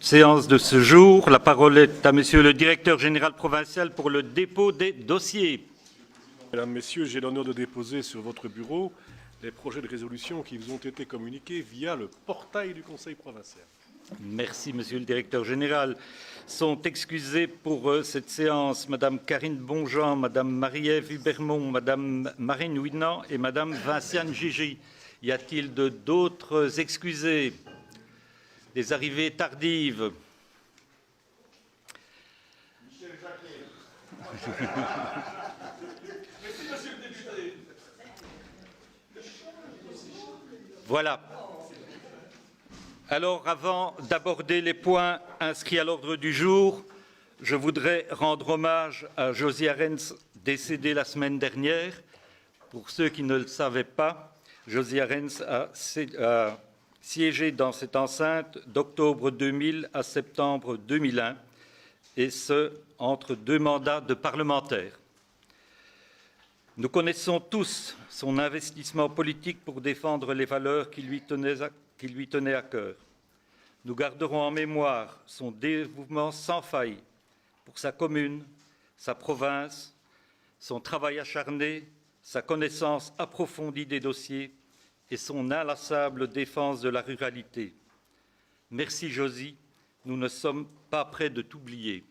séance de ce jour. La parole est à Monsieur le directeur général provincial pour le dépôt des dossiers. Mesdames, Messieurs, j'ai l'honneur de déposer sur votre bureau les projets de résolution qui vous ont été communiqués via le portail du Conseil provincial. Merci, Monsieur le directeur général. Sont excusés pour cette séance Madame Karine Bonjean, Madame Marie-Ève Hubermont, Madame Marine Ouinan et Madame Vinciane Gigi. Y a-t-il d'autres excusés? Des arrivées tardives? Michel Jacquet. Merci, monsieur le député. Voilà. Alors, avant d'aborder les points inscrits à l'ordre du jour, je voudrais rendre hommage à Josie Arens, décédée la semaine dernière. Pour ceux qui ne le savaient pas, Josie Arens a siégé dans cette enceinte d'octobre 2000 à septembre 2001, et ce, entre deux mandats de parlementaire. Nous connaissons tous son investissement politique pour défendre les valeurs qui lui tenaient à cœur. Nous garderons en mémoire son dévouement sans faille pour sa commune, sa province, son travail acharné, sa connaissance approfondie des dossiers et son inlassable défense de la ruralité. Merci Josie, nous ne sommes pas près de t'oublier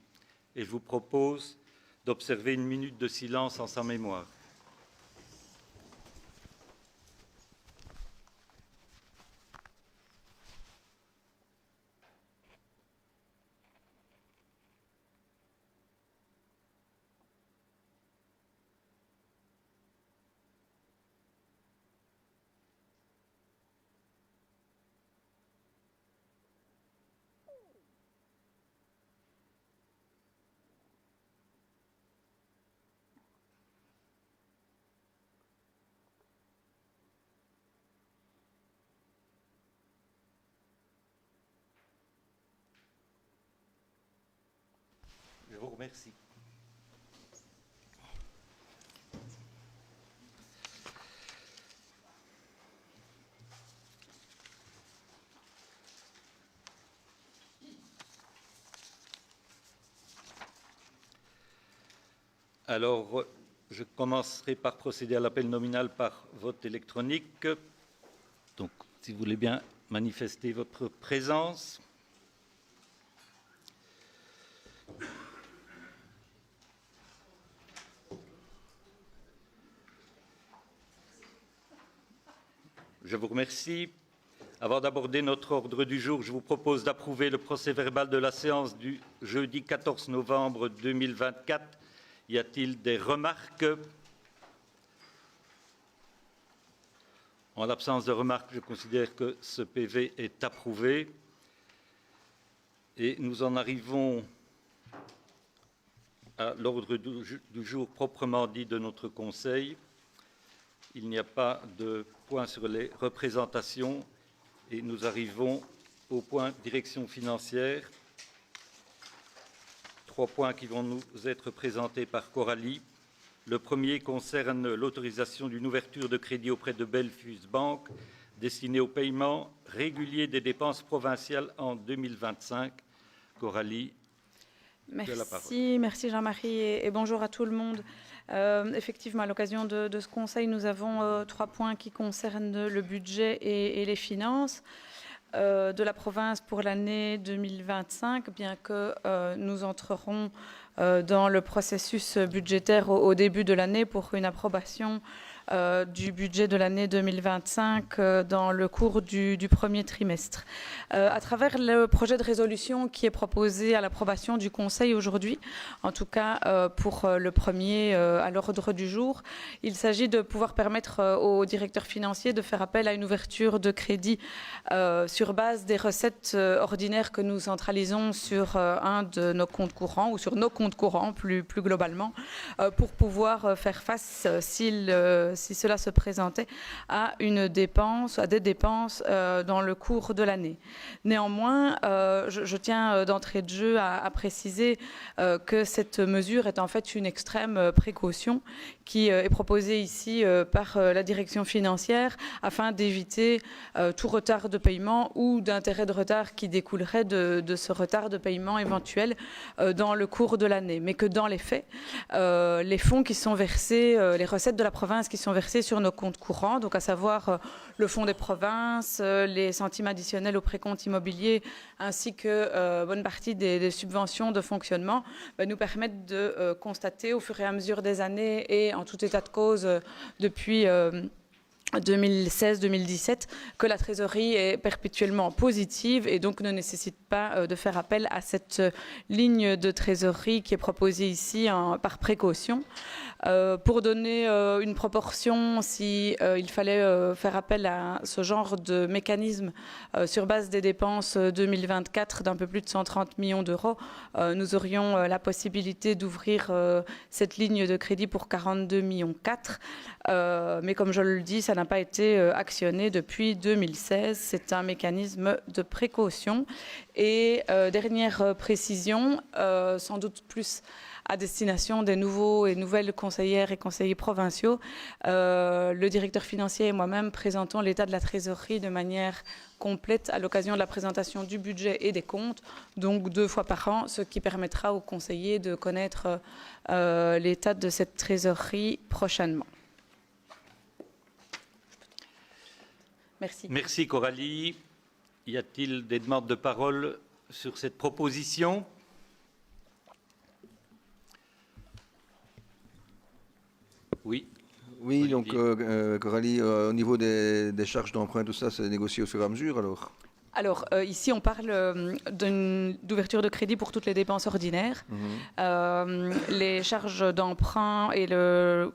et je vous propose d'observer une minute de silence en sa mémoire. Je vous remercie. Alors, je commencerai par procéder à l'appel nominal par vote électronique. Donc, si vous voulez bien manifester votre présence. Je vous remercie. Avant d'aborder notre ordre du jour, je vous propose d'approuver le procès-verbal de la séance du jeudi 14 novembre 2024. Y a-t-il des remarques? En l'absence de remarques, je considère que ce PV est approuvé. Et nous en arrivons à l'ordre du jour proprement dit de notre Conseil. Il n'y a pas de point sur les représentations et nous arrivons au point direction financière. 3 points qui vont nous être présentés par Coralie. Le premier concerne l'autorisation d'une ouverture de crédit auprès de Belfius Bank destinée au paiement régulier des dépenses provinciales en 2025. Coralie, tu as la parole. Merci Jean-Marie et bonjour à tout le monde. Effectivement, à l'occasion de ce conseil, nous avons 3 points qui concernent le budget et les finances de la province pour l'année 2025, bien que nous entrerons dans le processus budgétaire au début de l'année pour une approbation du budget de l'année 2025 dans le cours du premier trimestre. À travers le projet de résolution qui est proposé à l'approbation du Conseil aujourd'hui, en tout cas pour le premier à l'ordre du jour, il s'agit de pouvoir permettre au directeur financier de faire appel à une ouverture de crédit sur base des recettes ordinaires que nous centralisons sur un de nos comptes courants ou sur nos comptes courants plus globalement pour pouvoir faire face s'il si cela se présentait, à des dépenses dans le cours de l'année. Néanmoins, je tiens d'entrée de jeu à préciser que cette mesure est en fait une extrême précaution qui est proposée ici par la direction financière afin d'éviter tout retard de paiement ou d'intérêt de retard qui découlerait de ce retard de paiement éventuel dans le cours de l'année. Mais que dans les faits, les fonds qui sont versés, les recettes de la province qui sont versées sur nos comptes courants, donc à savoir le fonds des provinces, les centimes additionnels au précompte immobilier, ainsi que bonne partie des subventions de fonctionnement, nous permettent de constater au fur et à mesure des années et en tout état de cause depuis 2016-2017 que la trésorerie est perpétuellement positive et donc ne nécessite pas de faire appel à cette ligne de trésorerie qui est proposée ici par précaution. Pour donner une proportion, si il fallait faire appel à ce genre de mécanisme sur base des dépenses 2024 d'un peu plus de 130 millions d'euros, nous aurions la possibilité d'ouvrir cette ligne de crédit pour 42,4 millions. Mais comme je le dis, ça n'a pas été actionné depuis 2016. C'est un mécanisme de précaution. Et dernière précision, sans doute plus à destination des nouveaux et nouvelles conseillères et conseillers provinciaux, le directeur financier et moi-même présentons l'état de la trésorerie de manière complète à l'occasion de la présentation du budget et des comptes, donc 2 fois par an, ce qui permettra aux conseillers de connaître l'état de cette trésorerie prochainement. Merci. Merci Coralie. Y a-t-il des demandes de parole sur cette proposition ? Oui. Oui, donc Coralie, au niveau des charges d'emprunt, tout ça, c'est négocié au fur et à mesure alors ? Alors, ici, on parle d'ouverture de crédit pour toutes les dépenses ordinaires. Les charges d'emprunt et le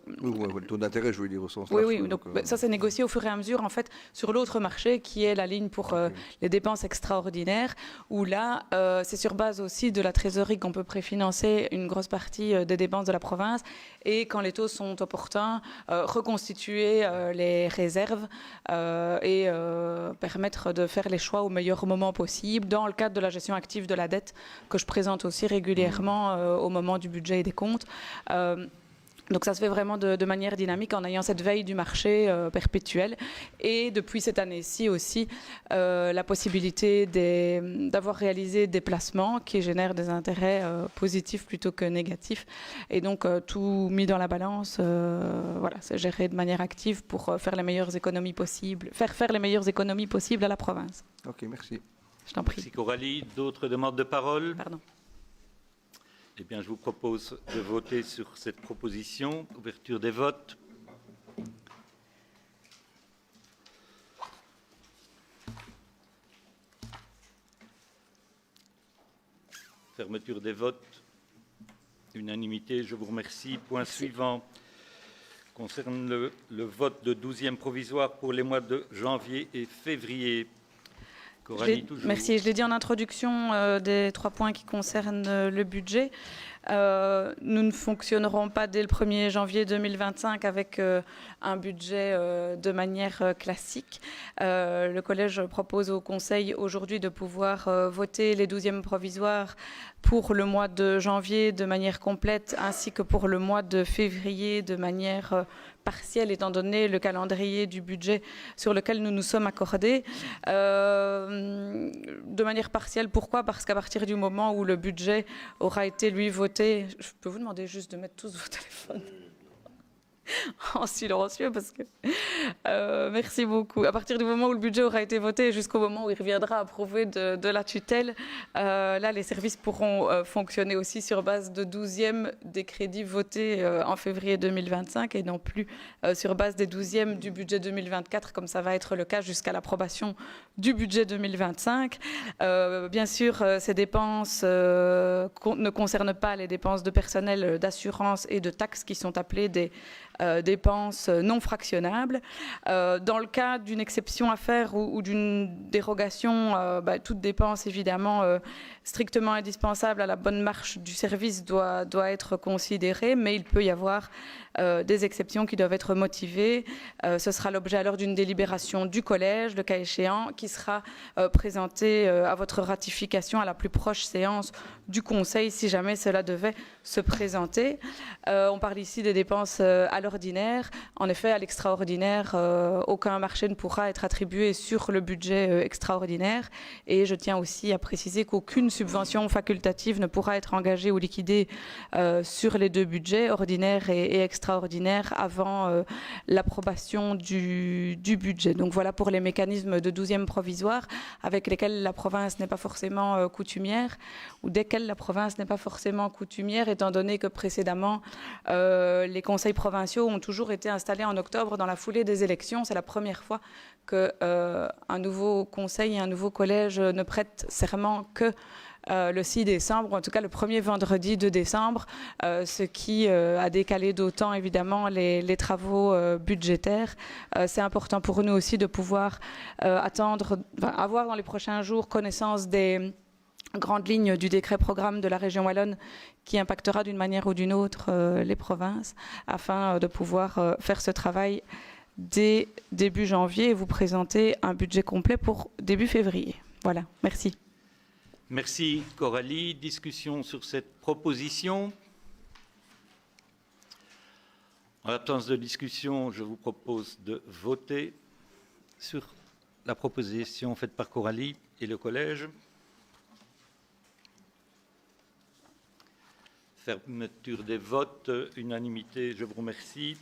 taux d'intérêt, je veux dire, au sens large. Oui, donc ça, c'est négocié au fur et à mesure, en fait, sur l'autre marché, qui est la ligne pour les dépenses extraordinaires, où là, c'est sur base aussi de la trésorerie qu'on peut préfinancer une grosse partie des dépenses de la province, et quand les taux sont opportuns, reconstituer les réserves et permettre de faire les choix au meilleur moment possible dans le cadre de la gestion active de la dette que je présente aussi régulièrement au moment du budget et des comptes. Donc ça se fait vraiment de manière dynamique en ayant cette veille du marché perpétuelle et depuis cette année-ci aussi la possibilité d'avoir réalisé des placements qui génèrent des intérêts positifs plutôt que négatifs et donc tout mis dans la balance, voilà, c'est géré de manière active pour faire les meilleures économies possibles, faire les meilleures économies possibles à la province. Ok, merci. Je t'en prie. Merci Coralie. D'autres demandes de parole ? Pardon. Eh bien, je vous propose de voter sur cette proposition. Ouverture des votes. Fermeture des votes. Unanimité, je vous remercie. Point suivant concerne le vote de 12e provisoire pour les mois de janvier et février. Merci. Je l'ai dit en introduction des 3 points qui concernent le budget. Nous ne fonctionnerons pas dès le 1er janvier 2025 avec un budget de manière classique. Le collège propose au Conseil aujourd'hui de pouvoir voter les 12e provisoires pour le mois de janvier de manière complète ainsi que pour le mois de février de manière partielle étant donné le calendrier du budget sur lequel nous nous sommes accordés. De manière partielle, pourquoi ? Parce qu'à partir du moment où le budget aura été, lui, voté, je peux vous demander juste de mettre tous vos téléphones en silencieux parce que merci beaucoup. À partir du moment où le budget aura été voté jusqu'au moment où il reviendra approuvé de la tutelle, là les services pourront fonctionner aussi sur base de 12e des crédits votés en février 2025 et non plus sur base des 12e du budget 2024 comme ça va être le cas jusqu'à l'approbation du budget 2025. Bien sûr, ces dépenses ne concernent pas les dépenses de personnel, d'assurance et de taxes qui sont appelées des dépenses non fractionnables. Dans le cas d'une exception à faire ou d'une dérogation, toute dépense évidemment strictement indispensable à la bonne marche du service doit être considérée, mais il peut y avoir des exceptions qui doivent être motivées. Ce sera l'objet alors d'une délibération du collège, le cas échéant, qui sera présentée à votre ratification à la plus proche séance du Conseil, si jamais cela devait se présenter. On parle ici des dépenses à l'ordinaire. En effet, à l'extraordinaire, aucun marché ne pourra être attribué sur le budget extraordinaire. Et je tiens aussi à préciser qu'aucune subvention facultative ne pourra être engagée ou liquidée sur les deux budgets, ordinaire et extraordinaire, avant l'approbation du budget. Donc voilà pour les mécanismes de 12e provisoire avec lesquels la province n'est pas forcément coutumière, ou desquels la province n'est pas forcément coutumière, étant donné que précédemment, les conseils provinciaux ont toujours été installés en octobre dans la foulée des élections. C'est la première fois qu'un nouveau conseil et un nouveau collège ne prêtent serment que le 6 décembre, ou en tout cas le premier vendredi de décembre, ce qui a décalé d'autant évidemment les travaux budgétaires. C'est important pour nous aussi de pouvoir avoir dans les prochains jours connaissance des grandes lignes du décret programme de la région wallonne qui impactera d'une manière ou d'une autre les provinces, afin de pouvoir faire ce travail dès début janvier et vous présenter un budget complet pour début février. Voilà, merci. Merci Coralie. Discussion sur cette proposition. En l'absence de discussion, je vous propose de voter sur la proposition faite par Coralie et le collège. Fermeture des votes, unanimité, je vous remercie.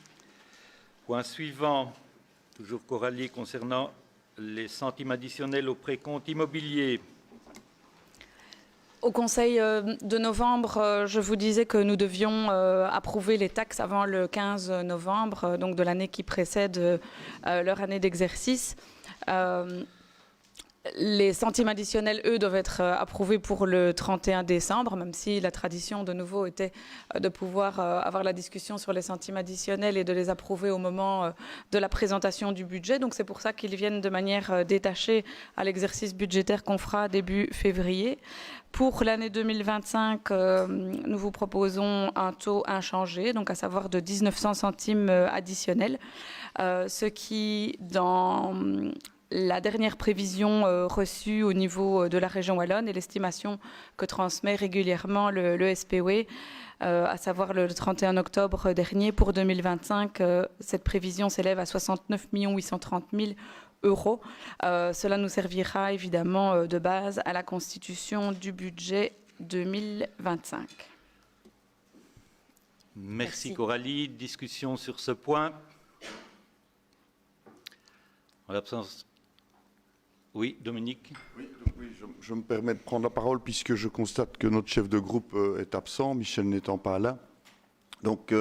Point suivant, toujours Coralie, concernant les centimes additionnels au précompte immobilier. Au Conseil de novembre, je vous disais que nous devions approuver les taxes avant le 15 novembre, donc de l'année qui précède leur année d'exercice. Les centimes additionnels, eux, doivent être approuvés pour le 31 décembre, même si la tradition, de nouveau, était de pouvoir avoir la discussion sur les centimes additionnels et de les approuver au moment de la présentation du budget. Donc c'est pour ça qu'ils viennent de manière détachée à l'exercice budgétaire qu'on fera début février. Pour l'année 2025, nous vous proposons un taux inchangé, donc à savoir de 1900 centimes additionnels, ce qui, dans la dernière prévision reçue au niveau de la région wallonne et l'estimation que transmet régulièrement le SPOE, à savoir le 31 octobre dernier, pour 2025, cette prévision s'élève à 69 830 000 euros. Cela nous servira évidemment de base à la constitution du budget 2025. Merci Coralie. Discussion sur ce point. En l'absence... Oui, Dominique. Oui, je me permets de prendre la parole puisque je constate que notre chef de groupe est absent, Michel n'étant pas là. Donc,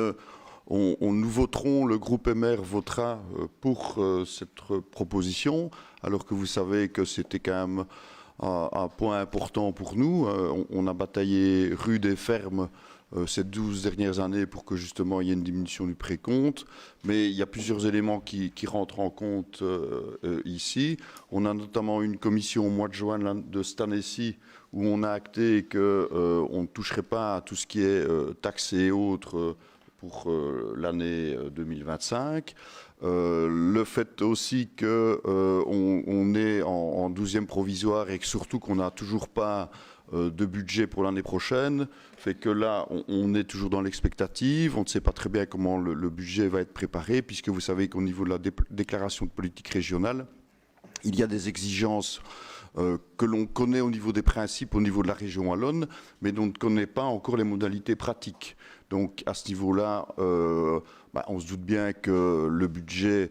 nous voterons, le groupe MR votera pour cette proposition, alors que vous savez que c'était quand même un point important pour nous. On a bataillé rude et ferme ces 12 dernières années pour que justement il y ait une diminution du précompte. Mais il y a plusieurs éléments qui rentrent en compte ici. On a notamment une commission au mois de juin de cette année-ci où on a acté qu'on ne toucherait pas à tout ce qui est taxes et autres pour l'année 2025. Le fait aussi qu'on est en 12e provisoire et que surtout qu'on n'a toujours pas de budget pour l'année prochaine, fait que là, on est toujours dans l'expectative. On ne sait pas très bien comment le budget va être préparé, puisque vous savez qu'au niveau de la déclaration de politique régionale, il y a des exigences que l'on connaît au niveau des principes, au niveau de la région wallonne, mais dont on ne connaît pas encore les modalités pratiques. Donc à ce niveau-là, on se doute bien que le budget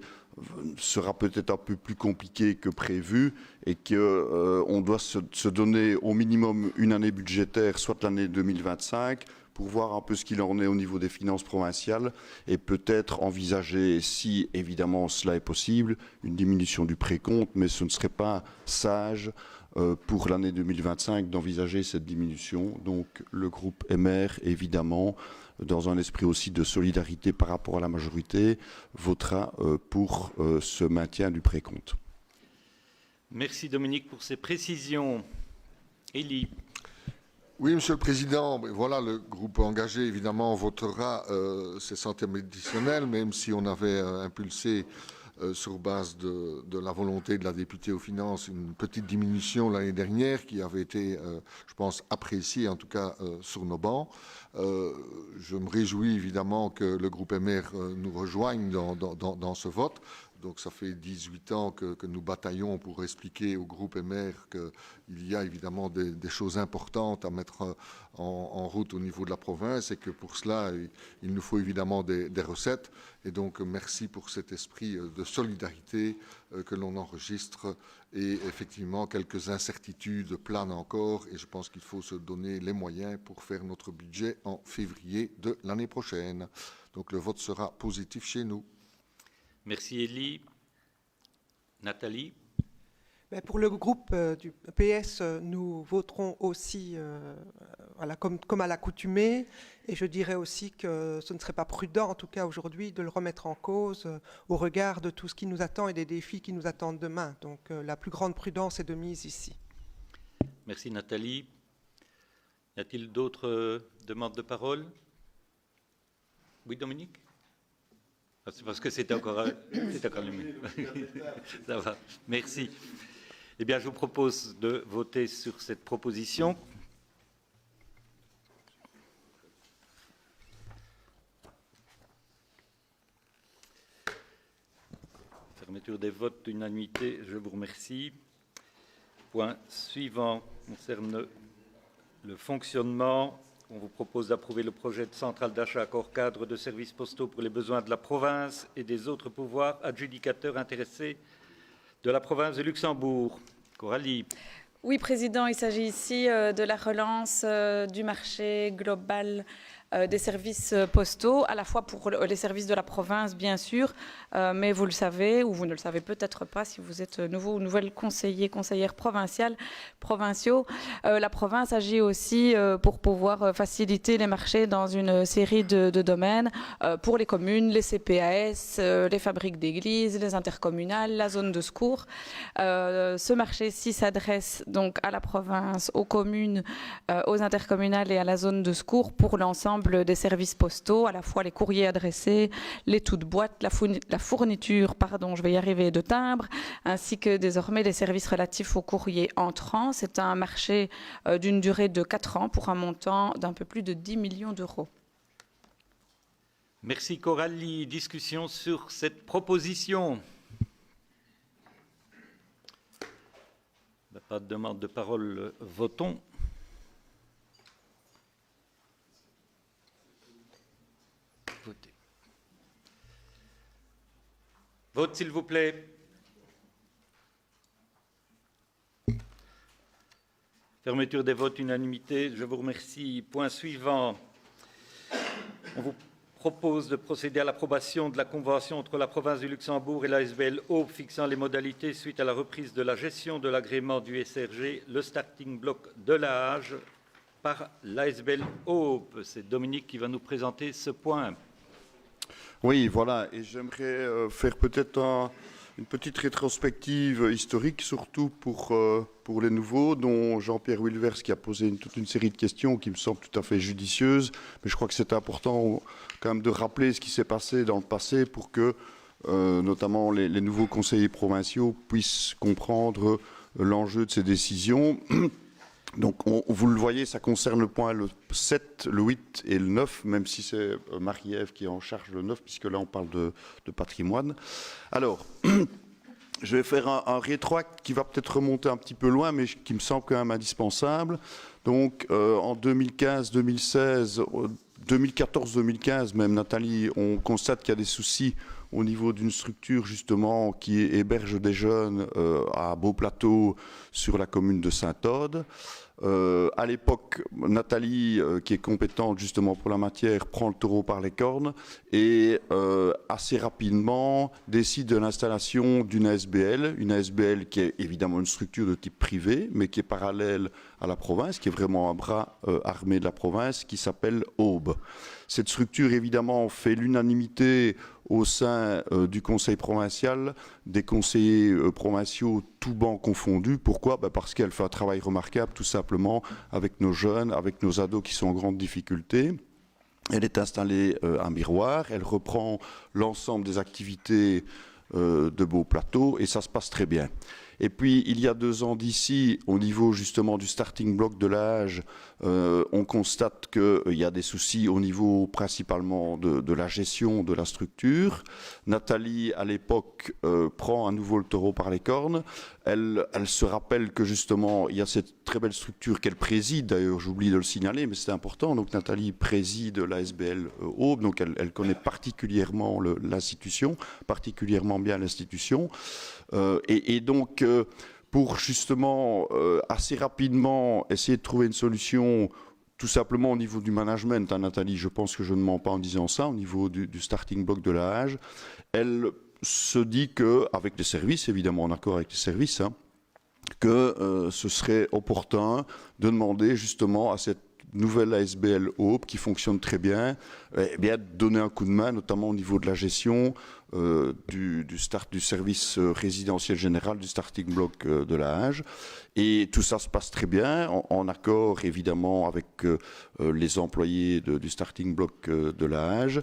sera peut-être un peu plus compliqué que prévu et qu'on doit se donner au minimum une année budgétaire, soit l'année 2025, pour voir un peu ce qu'il en est au niveau des finances provinciales et peut-être envisager, si évidemment cela est possible, une diminution du précompte, mais ce ne serait pas sage pour l'année 2025 d'envisager cette diminution. Donc le groupe MR, évidemment, dans un esprit aussi de solidarité par rapport à la majorité, votera pour ce maintien du précompte. Merci Dominique pour ces précisions. Élie. Oui, Monsieur le Président, voilà, le groupe engagé, évidemment, votera ces centièmes additionnels, même si on avait impulsé, sur base de la volonté de la députée aux Finances, une petite diminution l'année dernière, qui avait été, je pense, appréciée, en tout cas, sur nos bancs. Je me réjouis, évidemment, que le groupe MR nous rejoigne dans ce vote. Donc ça fait 18 ans que nous bataillons pour expliquer au groupe MR qu'il y a évidemment des choses importantes à mettre en route au niveau de la province et que pour cela, il nous faut évidemment des recettes. Et donc merci pour cet esprit de solidarité que l'on enregistre. Et effectivement, quelques incertitudes planent encore et je pense qu'il faut se donner les moyens pour faire notre budget en février de l'année prochaine. Donc le vote sera positif chez nous. Merci Elie. Nathalie. Pour le groupe du PS, nous voterons aussi voilà, comme à l'accoutumée. Et je dirais aussi que ce ne serait pas prudent, en tout cas aujourd'hui, de le remettre en cause au regard de tout ce qui nous attend et des défis qui nous attendent demain. Donc la plus grande prudence est de mise ici. Merci Nathalie. Y a-t-il d'autres demandes de parole? Oui, Dominique? C'est parce que c'était encore allumé. Ça va, merci. Eh bien, je vous propose de voter sur cette proposition. Fermeture des votes d'unanimité, je vous remercie. Point suivant concerne le fonctionnement. On vous propose d'approuver le projet de centrale d'achat accord cadre de services postaux pour les besoins de la province et des autres pouvoirs adjudicateurs intéressés de la province de Luxembourg. Coralie. Oui, Président, il s'agit ici de la relance du marché global des services postaux, à la fois pour les services de la province, bien sûr, mais vous le savez, ou vous ne le savez peut-être pas si vous êtes nouveau ou nouvelle conseillère provinciaux. La province agit aussi pour pouvoir faciliter les marchés dans une série de domaines pour les communes, les CPAS, les fabriques d'églises, les intercommunales, la zone de secours. Ce marché-ci s'adresse donc à la province, aux communes, aux intercommunales et à la zone de secours pour l'ensemble des services postaux, à la fois les courriers adressés, les toutes boîtes, la fourniture, je vais y arriver, de timbres, ainsi que désormais les services relatifs aux courriers entrants. C'est un marché d'une durée de 4 ans pour un montant d'un peu plus de 10 millions d'euros. Merci Coralie. Discussion sur cette proposition. Pas de demande de parole, votons. Votez. Vote s'il vous plaît. Fermeture des votes, unanimité. Je vous remercie. Point suivant. On vous propose de procéder à l'approbation de la convention entre la province du Luxembourg et l'ASBL Aube fixant les modalités suite à la reprise de la gestion de l'agrément du SRG, le starting block de l'âge par l'ASBL Aube. C'est Dominique qui va nous présenter ce point. Oui, voilà, et j'aimerais faire peut-être une petite rétrospective historique, surtout pour les nouveaux, dont Jean-Pierre Wilvers qui a posé toute une série de questions qui me semblent tout à fait judicieuses, mais je crois que c'est important quand même de rappeler ce qui s'est passé dans le passé pour que notamment les nouveaux conseillers provinciaux puissent comprendre l'enjeu de ces décisions. Donc, vous le voyez, ça concerne le point le 7, le 8 et le 9, même si c'est Marie-Ève qui est en charge le 9, puisque là, on parle de patrimoine. Alors, je vais faire un rétroact qui va peut-être remonter un petit peu loin, mais qui me semble quand même indispensable. Donc, en 2015-2016, 2014-2015, même, Nathalie, on constate qu'il y a des soucis au niveau d'une structure, justement, qui héberge des jeunes à Beau-Plateau, sur la commune de Saint-Aude. À l'époque, Nathalie, qui est compétente justement pour la matière, prend le taureau par les cornes et assez rapidement décide de l'installation d'une ASBL, qui est évidemment une structure de type privé, mais qui est parallèle à la province, qui est vraiment un bras armé de la province, qui s'appelle Aube. Cette structure, évidemment, fait l'unanimité au sein du conseil provincial des conseillers provinciaux, tous bancs confondus. Pourquoi? Parce qu'elle fait un travail remarquable, tout simplement, avec nos jeunes, avec nos ados qui sont en grande difficulté. Elle est installée à Miroir, elle reprend l'ensemble des activités de Beau Plateau et ça se passe très bien. Et puis, il y a 2 ans d'ici, au niveau justement du starting block de l'âge, on constate qu'il y a des soucis au niveau principalement de la gestion de la structure. Nathalie, à l'époque, prend à nouveau le taureau par les cornes. Elle se rappelle que justement, il y a cette très belle structure qu'elle préside. D'ailleurs, j'oublie de le signaler, mais c'est important. Donc, Nathalie préside l'ASBL Aube. Donc, elle connaît particulièrement l'institution, particulièrement bien l'institution. Et donc, pour justement assez rapidement essayer de trouver une solution, tout simplement au niveau du management, hein, Nathalie, je pense que je ne mens pas en disant ça, au niveau du starting block de la Hage, elle se dit qu'avec les services, évidemment en accord avec les services, hein, que ce serait opportun de demander justement à cette nouvelle ASBL Aube qui fonctionne très bien, eh bien, donner un coup de main, notamment au niveau de la gestion du service résidentiel général, du starting block de la Hage. Et tout ça se passe très bien, en accord évidemment avec les employés du starting block de la Hage.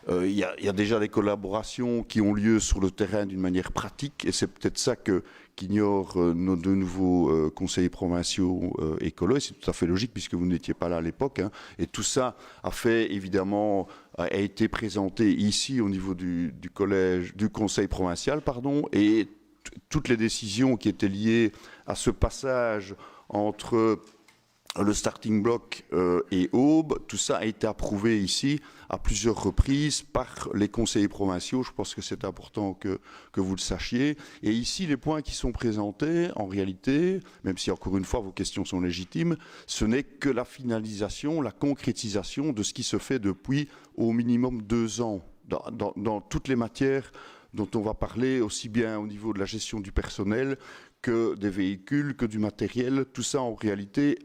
Il y a déjà des collaborations qui ont lieu sur le terrain d'une manière pratique, et c'est peut-être ça qu'ignorent nos 2 nouveaux conseillers provinciaux écolos, et c'est tout à fait logique puisque vous n'étiez pas là à l'époque, hein. Et tout ça a été présenté ici au niveau du conseil provincial, et toutes les décisions qui étaient liées à ce passage entre le starting block et Aube, tout ça a été approuvé ici à plusieurs reprises par les conseillers provinciaux. Je pense que c'est important que vous le sachiez. Et ici, les points qui sont présentés, en réalité, même si encore une fois vos questions sont légitimes, ce n'est que la finalisation, la concrétisation de ce qui se fait depuis au minimum 2 ans dans toutes les matières dont on va parler, aussi bien au niveau de la gestion du personnel que des véhicules, que du matériel. Tout ça, en réalité,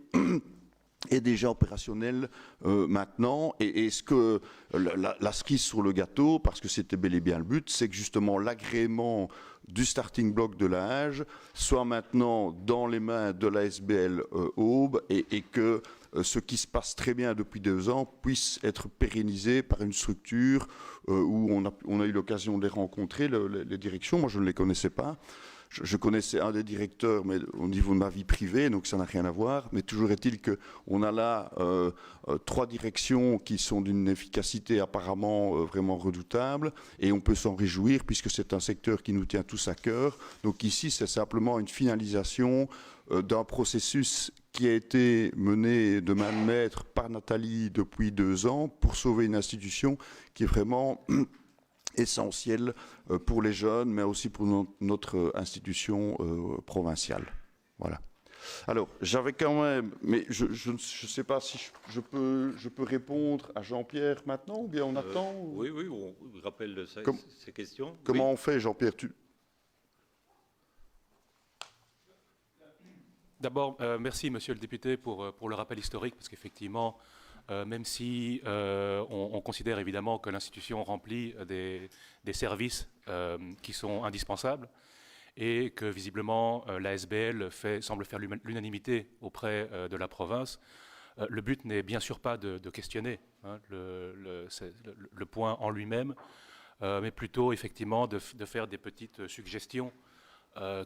est déjà opérationnel maintenant. Et ce que la cerise sur le gâteau, parce que c'était bel et bien le but, c'est que justement l'agrément du starting block de la Hage soit maintenant dans les mains de la SBL Aube et que ce qui se passe très bien depuis 2 ans puisse être pérennisé par une structure où on a eu l'occasion de les rencontrer, les directions. Moi, je ne les connaissais pas. Je connaissais un des directeurs, mais au niveau de ma vie privée, donc ça n'a rien à voir. Mais toujours est-il qu'on a là 3 directions qui sont d'une efficacité apparemment vraiment redoutable, et on peut s'en réjouir puisque c'est un secteur qui nous tient tous à cœur. Donc ici, c'est simplement une finalisation d'un processus qui a été mené de main de maître par Nathalie depuis 2 ans pour sauver une institution qui est vraiment essentiel pour les jeunes, mais aussi pour notre institution provinciale. Voilà. Alors, j'avais quand même, mais je ne sais pas si je peux répondre à Jean-Pierre maintenant, ou bien on attend Oui, on rappelle ces questions. Comment on fait, Jean-Pierre? D'abord, merci, monsieur le député, pour le rappel historique, parce qu'effectivement, même si on considère évidemment que l'institution remplit des services qui sont indispensables et que visiblement l'ASBL semble faire l'unanimité auprès de la province, le but n'est bien sûr pas de questionner le point en lui-même, mais plutôt effectivement de faire des petites suggestions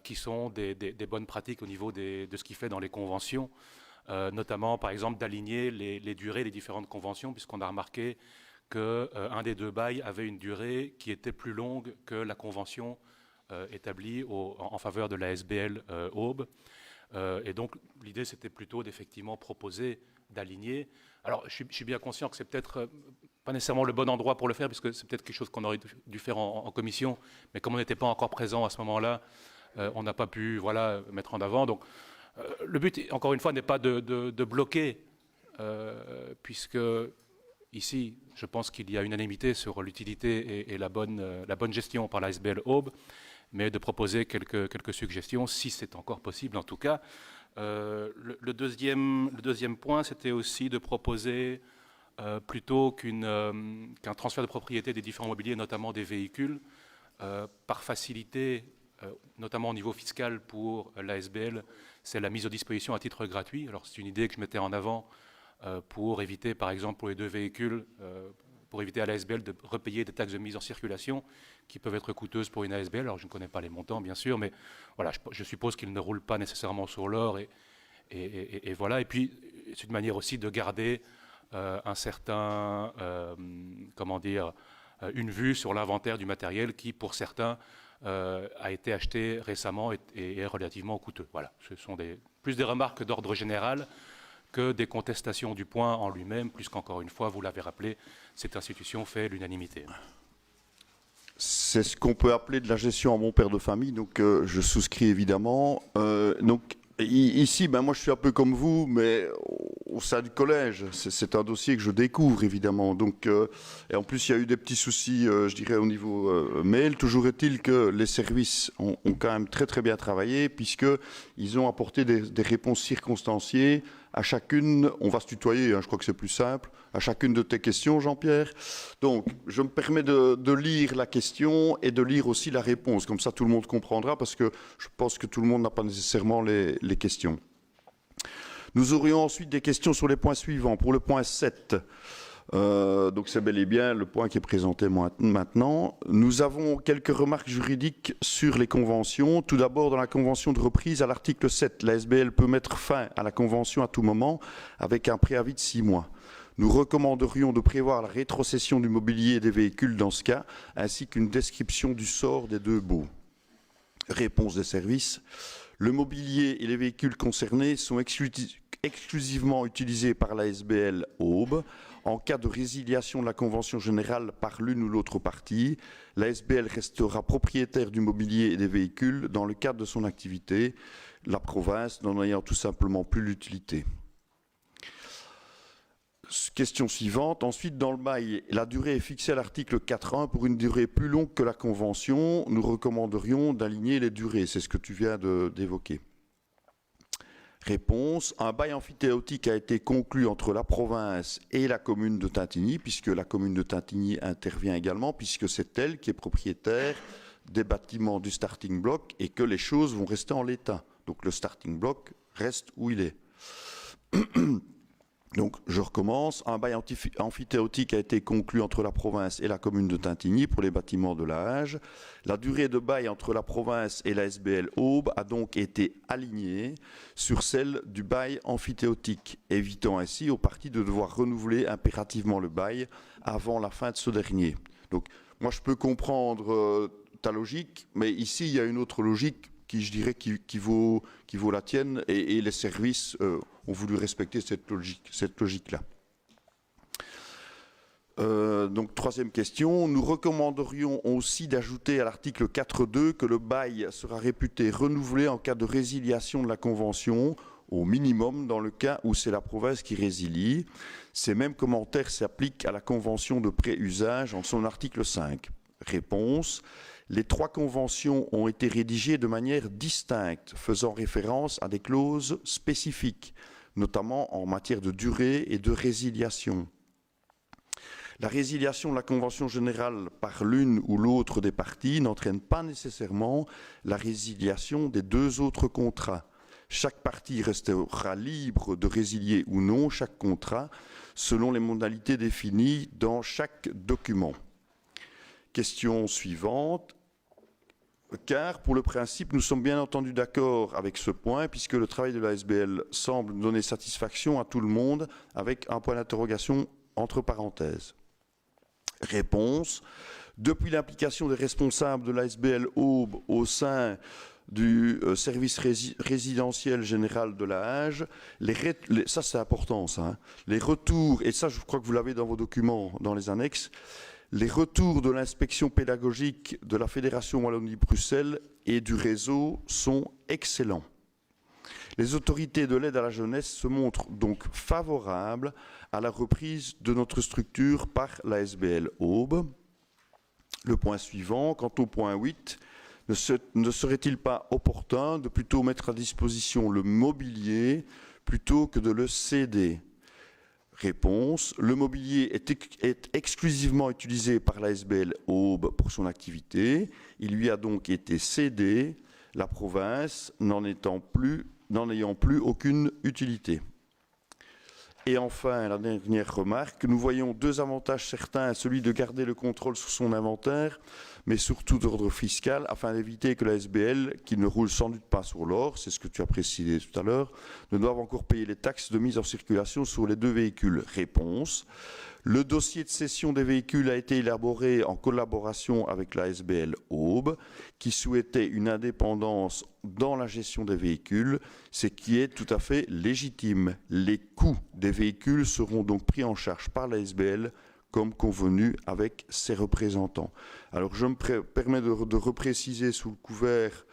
qui sont des bonnes pratiques au niveau de ce qui fait dans les conventions. Notamment, par exemple, d'aligner les durées des différentes conventions, puisqu'on a remarqué qu'un des 2 bails avait une durée qui était plus longue que la convention établie en faveur de la SBL Aube. Et donc, l'idée, c'était plutôt d'effectivement proposer d'aligner. Alors, je suis bien conscient que c'est peut-être pas nécessairement le bon endroit pour le faire, puisque c'est peut-être quelque chose qu'on aurait dû faire en commission, mais comme on n'était pas encore présent à ce moment-là, on n'a pas pu mettre en avant. Donc, le but, encore une fois, n'est pas de bloquer, puisque ici, je pense qu'il y a unanimité sur l'utilité et la bonne gestion par la SBL Aube, mais de proposer quelques suggestions, si c'est encore possible en tout cas. Le deuxième point, c'était aussi de proposer plutôt qu'un transfert de propriété des différents mobiliers, notamment des véhicules, par facilité, notamment au niveau fiscal pour l'ASBL, c'est la mise à disposition à titre gratuit. Alors c'est une idée que je mettais en avant pour éviter, par exemple, pour les 2 véhicules, pour éviter à l'ASBL de repayer des taxes de mise en circulation qui peuvent être coûteuses pour une ASBL. Alors je ne connais pas les montants, bien sûr, mais voilà, je suppose qu'ils ne roulent pas nécessairement sur l'or. Et voilà. Et puis, c'est une manière aussi de garder un certain, comment dire, une vue sur l'inventaire du matériel qui, pour certains, a été acheté récemment et est relativement coûteux. Voilà, ce sont plus des remarques d'ordre général que des contestations du point en lui-même, puisqu'encore une fois, vous l'avez rappelé, cette institution fait l'unanimité. C'est ce qu'on peut appeler de la gestion en bon père de famille, donc je souscris évidemment. Ici, moi je suis un peu comme vous, mais au sein du collège, c'est un dossier que je découvre évidemment. Donc, et en plus, il y a eu des petits soucis, je dirais, au niveau mail. Toujours est-il que les services ont quand même très très bien travaillé, puisqu'ils ont apporté des réponses circonstanciées à chacune. On va se tutoyer, hein, je crois que c'est plus simple. À chacune de tes questions, Jean-Pierre. Donc, je me permets de lire la question et de lire aussi la réponse. Comme ça, tout le monde comprendra, parce que je pense que tout le monde n'a pas nécessairement les questions. Nous aurions ensuite des questions sur les points suivants. Pour le point 7, donc c'est bel et bien le point qui est présenté maintenant. Nous avons quelques remarques juridiques sur les conventions. Tout d'abord, dans la convention de reprise, à l'article 7, la SBL peut mettre fin à la convention à tout moment avec un préavis de 6 mois. Nous recommanderions de prévoir la rétrocession du mobilier et des véhicules dans ce cas, ainsi qu'une description du sort des 2 baux. Réponse des services. Le mobilier et les véhicules concernés sont exclusivement utilisés par la SBL Aube. En cas de résiliation de la convention générale par l'une ou l'autre partie, la SBL restera propriétaire du mobilier et des véhicules dans le cadre de son activité, la province n'en ayant tout simplement plus l'utilité. Question suivante. Ensuite, dans le bail, la durée est fixée à l'article 4.1 pour une durée plus longue que la convention. Nous recommanderions d'aligner les durées. C'est ce que tu viens d'évoquer. Réponse. Un bail amphithéotique a été conclu entre la province et la commune de Tintigny, puisque la commune de Tintigny intervient également, puisque c'est elle qui est propriétaire des bâtiments du starting block et que les choses vont rester en l'état. Donc le starting block reste où il est. Donc, je recommence. Un bail amphithéotique a été conclu entre la province et la commune de Tintigny pour les bâtiments de la Hage. La durée de bail entre la province et la SBL Aube a donc été alignée sur celle du bail amphithéotique, évitant ainsi aux parties de devoir renouveler impérativement le bail avant la fin de ce dernier. Donc, moi, je peux comprendre ta logique, mais ici, il y a une autre logique qui, je dirais, qui vaut la tienne, et les services ont voulu respecter cette logique-là. Donc, troisième question. Nous recommanderions aussi d'ajouter à l'article 4.2 que le bail sera réputé renouvelé en cas de résiliation de la convention, au minimum dans le cas où c'est la province qui résilie. Ces mêmes commentaires s'appliquent à la convention de pré-usage en son article 5. Réponse. Les 3 conventions ont été rédigées de manière distincte, faisant référence à des clauses spécifiques, notamment en matière de durée et de résiliation. La résiliation de la convention générale par l'une ou l'autre des parties n'entraîne pas nécessairement la résiliation des 2 autres contrats. Chaque partie restera libre de résilier ou non chaque contrat selon les modalités définies dans chaque document. Question suivante. Car, pour le principe, nous sommes bien entendu d'accord avec ce point, puisque le travail de la SBL semble donner satisfaction à tout le monde, avec un point d'interrogation entre parenthèses. Réponse. Depuis l'implication des responsables de la SBL Aube au sein du service résidentiel général de la Hage, ça c'est important ça, hein, les retours, et ça je crois que vous l'avez dans vos documents, dans les annexes, les retours de l'inspection pédagogique de la Fédération Wallonie-Bruxelles et du réseau sont excellents. Les autorités de l'aide à la jeunesse se montrent donc favorables à la reprise de notre structure par la SBL Aube. Le point suivant, quant au point 8, ne serait-il pas opportun de plutôt mettre à disposition le mobilier plutôt que de le céder ? Réponse. Le mobilier est exclusivement utilisé par l'ASBL Aube pour son activité. Il lui a donc été cédé, la province n'en ayant plus aucune utilité. Et enfin, la dernière remarque, nous voyons deux avantages certains, celui de garder le contrôle sur son inventaire, mais surtout d'ordre fiscal, afin d'éviter que la SBL, qui ne roule sans doute pas sur l'or, c'est ce que tu as précisé tout à l'heure, ne doive encore payer les taxes de mise en circulation sur les deux véhicules. Réponse. Le dossier de cession des véhicules a été élaboré en collaboration avec la SBL Aube, qui souhaitait une indépendance dans la gestion des véhicules, ce qui est tout à fait légitime. Les coûts des véhicules seront donc pris en charge par la SBL comme convenu avec ses représentants. Alors je me permets de repréciser sous le couvert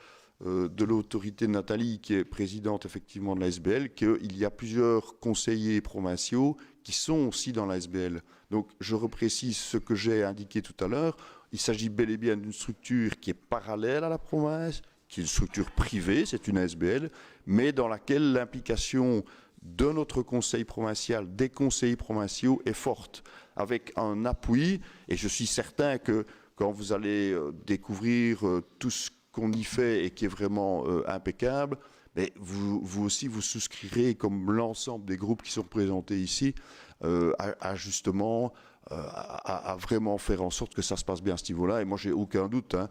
de l'autorité de Nathalie, qui est présidente effectivement de la SBL, qu'il y a plusieurs conseillers provinciaux qui sont aussi dans la SBL. Donc je reprécise ce que j'ai indiqué tout à l'heure. Il s'agit bel et bien d'une structure qui est parallèle à la province, qui est une structure privée, c'est une SBL, mais dans laquelle l'implication de notre conseil provincial, des conseillers provinciaux est forte, avec un appui, et je suis certain que quand vous allez découvrir tout ce qu'on y fait et qui est vraiment impeccable, mais vous aussi vous souscrirez, comme l'ensemble des groupes qui sont présentés ici, à justement à vraiment faire en sorte que ça se passe bien à ce niveau-là. Et moi, j'ai aucun doute. Hein,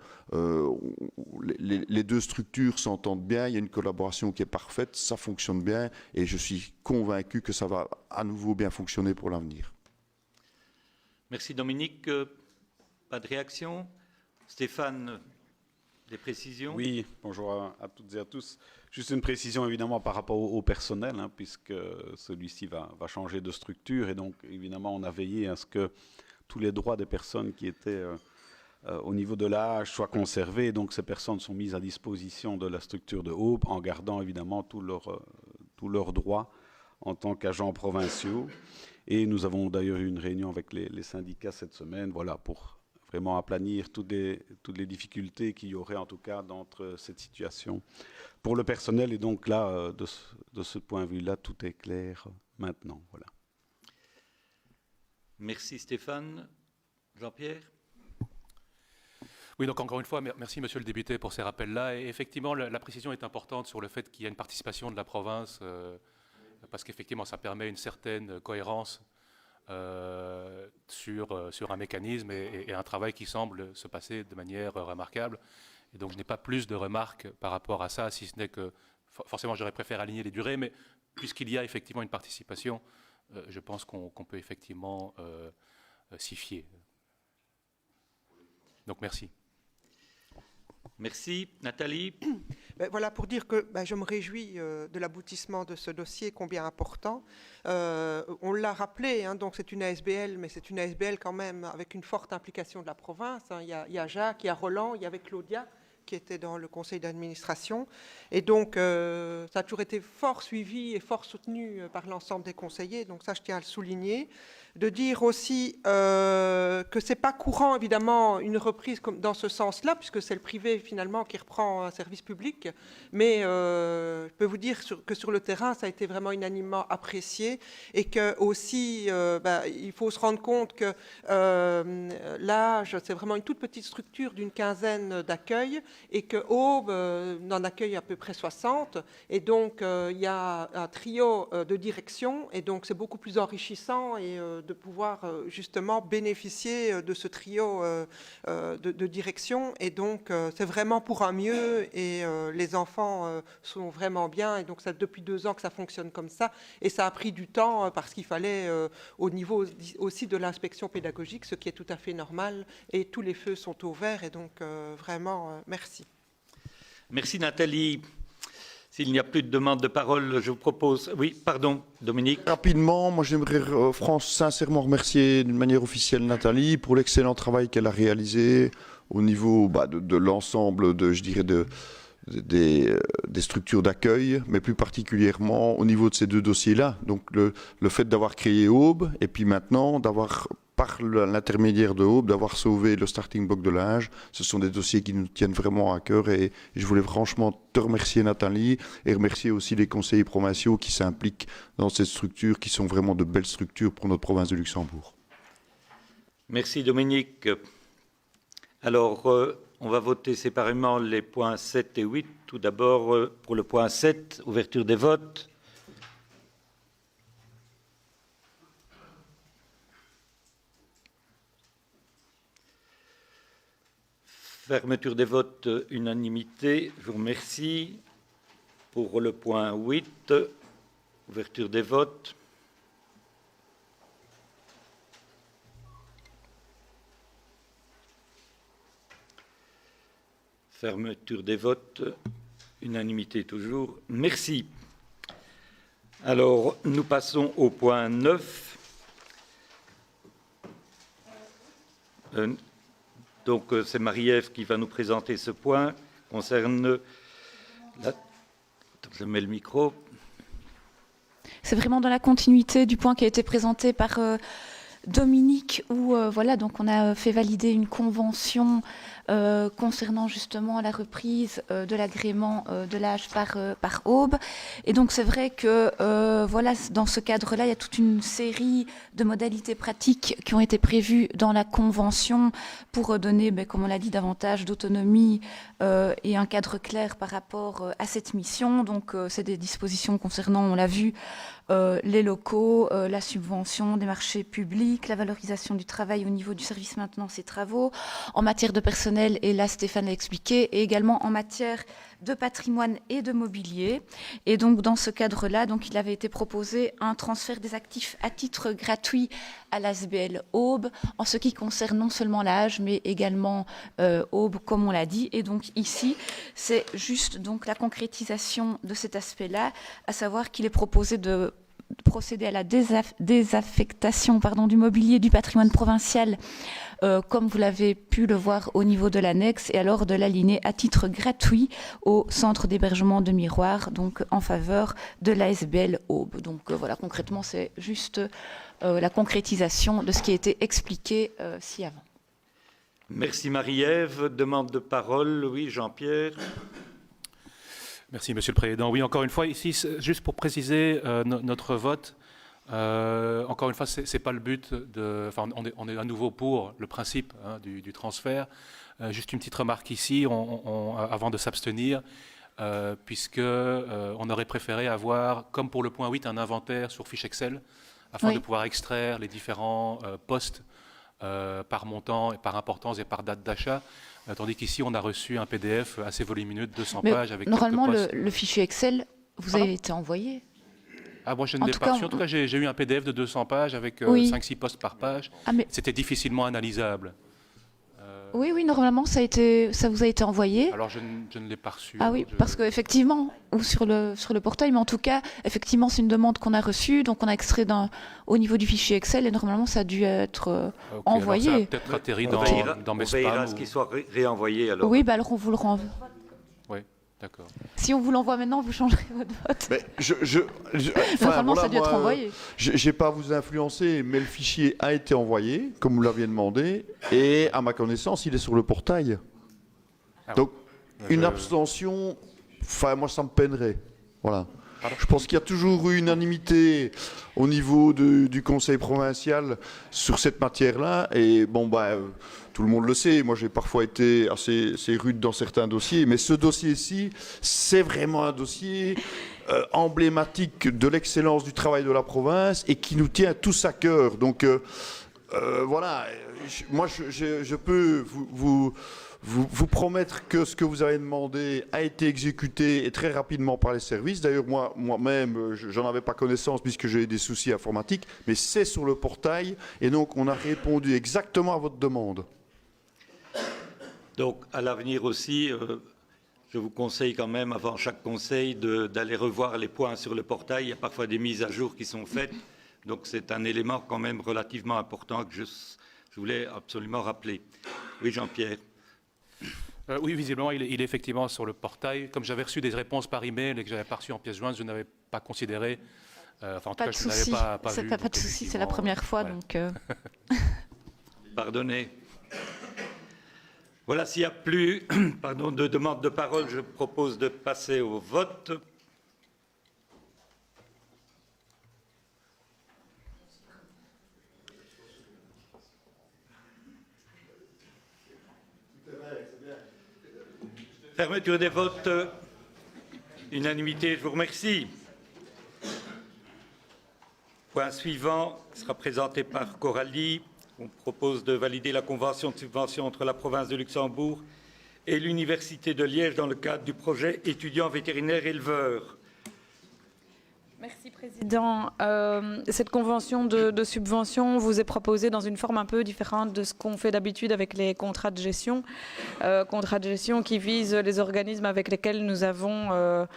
les deux structures s'entendent bien, il y a une collaboration qui est parfaite, ça fonctionne bien, et je suis convaincu que ça va à nouveau bien fonctionner pour l'avenir. Merci Dominique. Pas de réaction? Stéphane, des précisions? Oui, bonjour à toutes et à tous. Juste une précision évidemment par rapport au personnel, hein, puisque celui-ci va changer de structure, et donc évidemment on a veillé à ce que tous les droits des personnes qui étaient au niveau de l'âge soient conservés, donc ces personnes sont mises à disposition de la structure de Aube en gardant évidemment tous leurs droits en tant qu'agents provinciaux. Et nous avons d'ailleurs eu une réunion avec les syndicats cette semaine, voilà, pour vraiment aplanir toutes les difficultés qu'il y aurait en tout cas dans cette situation pour le personnel. Et donc là, de ce point de vue-là, tout est clair maintenant. Voilà. Merci Stéphane. Jean-Pierre? Oui, donc encore une fois, merci Monsieur le député pour ces rappels-là. Et effectivement, la précision est importante sur le fait qu'il y a une participation de la province, parce qu'effectivement, ça permet une certaine cohérence sur un mécanisme et un travail qui semble se passer de manière remarquable. Et donc je n'ai pas plus de remarques par rapport à ça, si ce n'est que forcément j'aurais préféré aligner les durées, mais puisqu'il y a effectivement une participation, je pense qu'on peut effectivement s'y fier. Donc merci. Merci. Nathalie? Voilà, pour dire que je me réjouis de l'aboutissement de ce dossier, combien important. On l'a rappelé, hein, donc c'est une ASBL, mais c'est une ASBL quand même avec une forte implication de la province. Hein. Il y a Jacques, il y a Roland, il y avait Claudia qui était dans le conseil d'administration. Et donc, ça a toujours été fort suivi et fort soutenu par l'ensemble des conseillers. Donc ça, je tiens à le souligner. De dire aussi que ce n'est pas courant, évidemment, une reprise comme dans ce sens-là, puisque c'est le privé, finalement, qui reprend un service public. Mais je peux vous dire que sur le terrain, ça a été vraiment unanimement apprécié. Et que aussi, il faut se rendre compte que l'âge, c'est vraiment une toute petite structure d'une quinzaine d'accueils, et que Aube en accueille à peu près 60. Et donc, il y a un trio de direction, et donc c'est beaucoup plus enrichissant et de pouvoir justement bénéficier de ce trio de direction. Et donc, c'est vraiment pour un mieux, et les enfants sont vraiment bien. Et donc, ça depuis 2 ans que ça fonctionne comme ça. Et ça a pris du temps parce qu'il fallait, au niveau aussi de l'inspection pédagogique, ce qui est tout à fait normal. Et tous les feux sont au vert. Et donc, vraiment, merci. Merci Nathalie. S'il n'y a plus de demande de parole, je vous propose... Oui, pardon, Dominique. Rapidement, moi j'aimerais sincèrement remercier d'une manière officielle Nathalie pour l'excellent travail qu'elle a réalisé au niveau de l'ensemble des structures d'accueil, mais plus particulièrement au niveau de ces 2 dossiers-là. Donc le fait d'avoir créé Aube et puis maintenant d'avoir par l'intermédiaire de Aube, d'avoir sauvé le starting block de l'âge. Ce sont des dossiers qui nous tiennent vraiment à cœur et je voulais franchement te remercier Nathalie et remercier aussi les conseillers provinciaux qui s'impliquent dans ces structures qui sont vraiment de belles structures pour notre province de Luxembourg. Merci Dominique. Alors, on va voter séparément les points 7 et 8. Tout d'abord, pour le point 7, ouverture des votes. Fermeture des votes, unanimité. Je vous remercie. Pour le point 8, ouverture des votes. Fermeture des votes, unanimité toujours. Merci. Alors, nous passons au point 9. Donc, c'est Marie-Ève qui va nous présenter ce point. Concerne je mets le micro. C'est vraiment dans la continuité du point qui a été présenté par Dominique, où voilà, donc on a fait valider une convention concernant justement la reprise de l'agrément de l'âge par Aube. Et donc c'est vrai que voilà, dans ce cadre-là, il y a toute une série de modalités pratiques qui ont été prévues dans la convention pour donner, comme on l'a dit, davantage d'autonomie et un cadre clair par rapport à cette mission. Donc c'est des dispositions concernant, on l'a vu, les locaux, la subvention des marchés publics, la valorisation du travail au niveau du service maintenance et travaux, en matière de personnel, et là Stéphane l'a expliqué, et également en matière de patrimoine et de mobilier. Et donc dans ce cadre-là, donc il avait été proposé un transfert des actifs à titre gratuit à l'ASBL Aube, en ce qui concerne non seulement l'âge, mais également Aube, comme on l'a dit. Et donc ici, c'est juste donc la concrétisation de cet aspect-là, à savoir qu'il est proposé de procéder à la désaffectation du mobilier du patrimoine provincial, comme vous l'avez pu le voir au niveau de l'annexe, et alors de l'aligner à titre gratuit au centre d'hébergement de Miroir, donc en faveur de l'ASBL Aube. Donc voilà, concrètement, c'est juste la concrétisation de ce qui a été expliqué ci-avant. Merci Marie-Ève. Demande de parole, oui, Jean-Pierre. Merci, Monsieur le Président. Oui, encore une fois, ici, juste pour préciser notre vote, encore une fois, ce n'est pas le but de... Enfin, on est à nouveau pour le principe du transfert. Juste une petite remarque ici, avant de s'abstenir, puisqu'on aurait préféré avoir, comme pour le point 8, un inventaire sur fiche Excel, afin de pouvoir extraire les différents postes par montant, et par importance et par date d'achat. Tandis qu'ici, on a reçu un PDF assez volumineux de 200 pages. Avec normalement, quelques postes. le fichier Excel vous a été envoyé. Ah, moi, je ne l'ai pas reçu. En tout cas, j'ai eu un PDF de 200 pages avec 5-6 postes par page. C'était difficilement analysable. Oui, normalement, ça vous a été envoyé. Alors, je ne l'ai pas reçu. Ah oui, parce qu'effectivement, ou sur le portail, mais en tout cas, effectivement, c'est une demande qu'on a reçue, donc on a extrait au niveau du fichier Excel, et normalement, ça a dû être envoyé. Alors ça a peut-être atterri dans mes spams. On veillera à ce qu'il soit réenvoyé, alors. Oui, alors on vous le renvoie. Oui, d'accord. Si on vous l'envoie maintenant, vous changerez votre vote. Mais normalement, ça a dû être envoyé. Je n'ai pas à vous influencer, mais le fichier a été envoyé, comme vous l'aviez demandé, et à ma connaissance, il est sur le portail. Donc, une abstention, moi, ça me peinerait. Voilà. Je pense qu'il y a toujours eu unanimité au niveau du Conseil provincial sur cette matière-là. Et bon, tout le monde le sait. Moi, j'ai parfois été assez rude dans certains dossiers. Mais ce dossier-ci, c'est vraiment un dossier emblématique de l'excellence du travail de la province et qui nous tient tous à cœur. Donc, voilà. Moi, je peux vous promettre que ce que vous avez demandé a été exécuté et très rapidement par les services. D'ailleurs, moi-même, j'en avais pas connaissance puisque j'ai eu des soucis informatiques, mais c'est sur le portail et donc on a répondu exactement à votre demande. Donc, à l'avenir aussi, je vous conseille quand même, avant chaque conseil, d'aller revoir les points sur le portail. Il y a parfois des mises à jour qui sont faites, donc c'est un élément quand même relativement important que je voulais absolument rappeler. Oui, Jean-Pierre. Oui, visiblement, il est effectivement sur le portail. Comme j'avais reçu des réponses par email et que je n'avais pas reçu en pièce jointe, je n'avais pas considéré. En tout cas, je n'avais pas vu. Pas de souci, c'est la première fois, donc. Pardonnez. Voilà, s'il n'y a plus de demande de parole, je propose de passer au vote. Fermeture des votes. Unanimité, je vous remercie. Point suivant sera présenté par Coralie. On propose de valider la convention de subvention entre la province de Luxembourg et l'Université de Liège dans le cadre du projet étudiants vétérinaires éleveurs. Merci Président. Cette convention de subvention vous est proposée dans une forme un peu différente de ce qu'on fait d'habitude avec les contrats de gestion. Contrats de gestion qui visent les organismes avec lesquels nous avons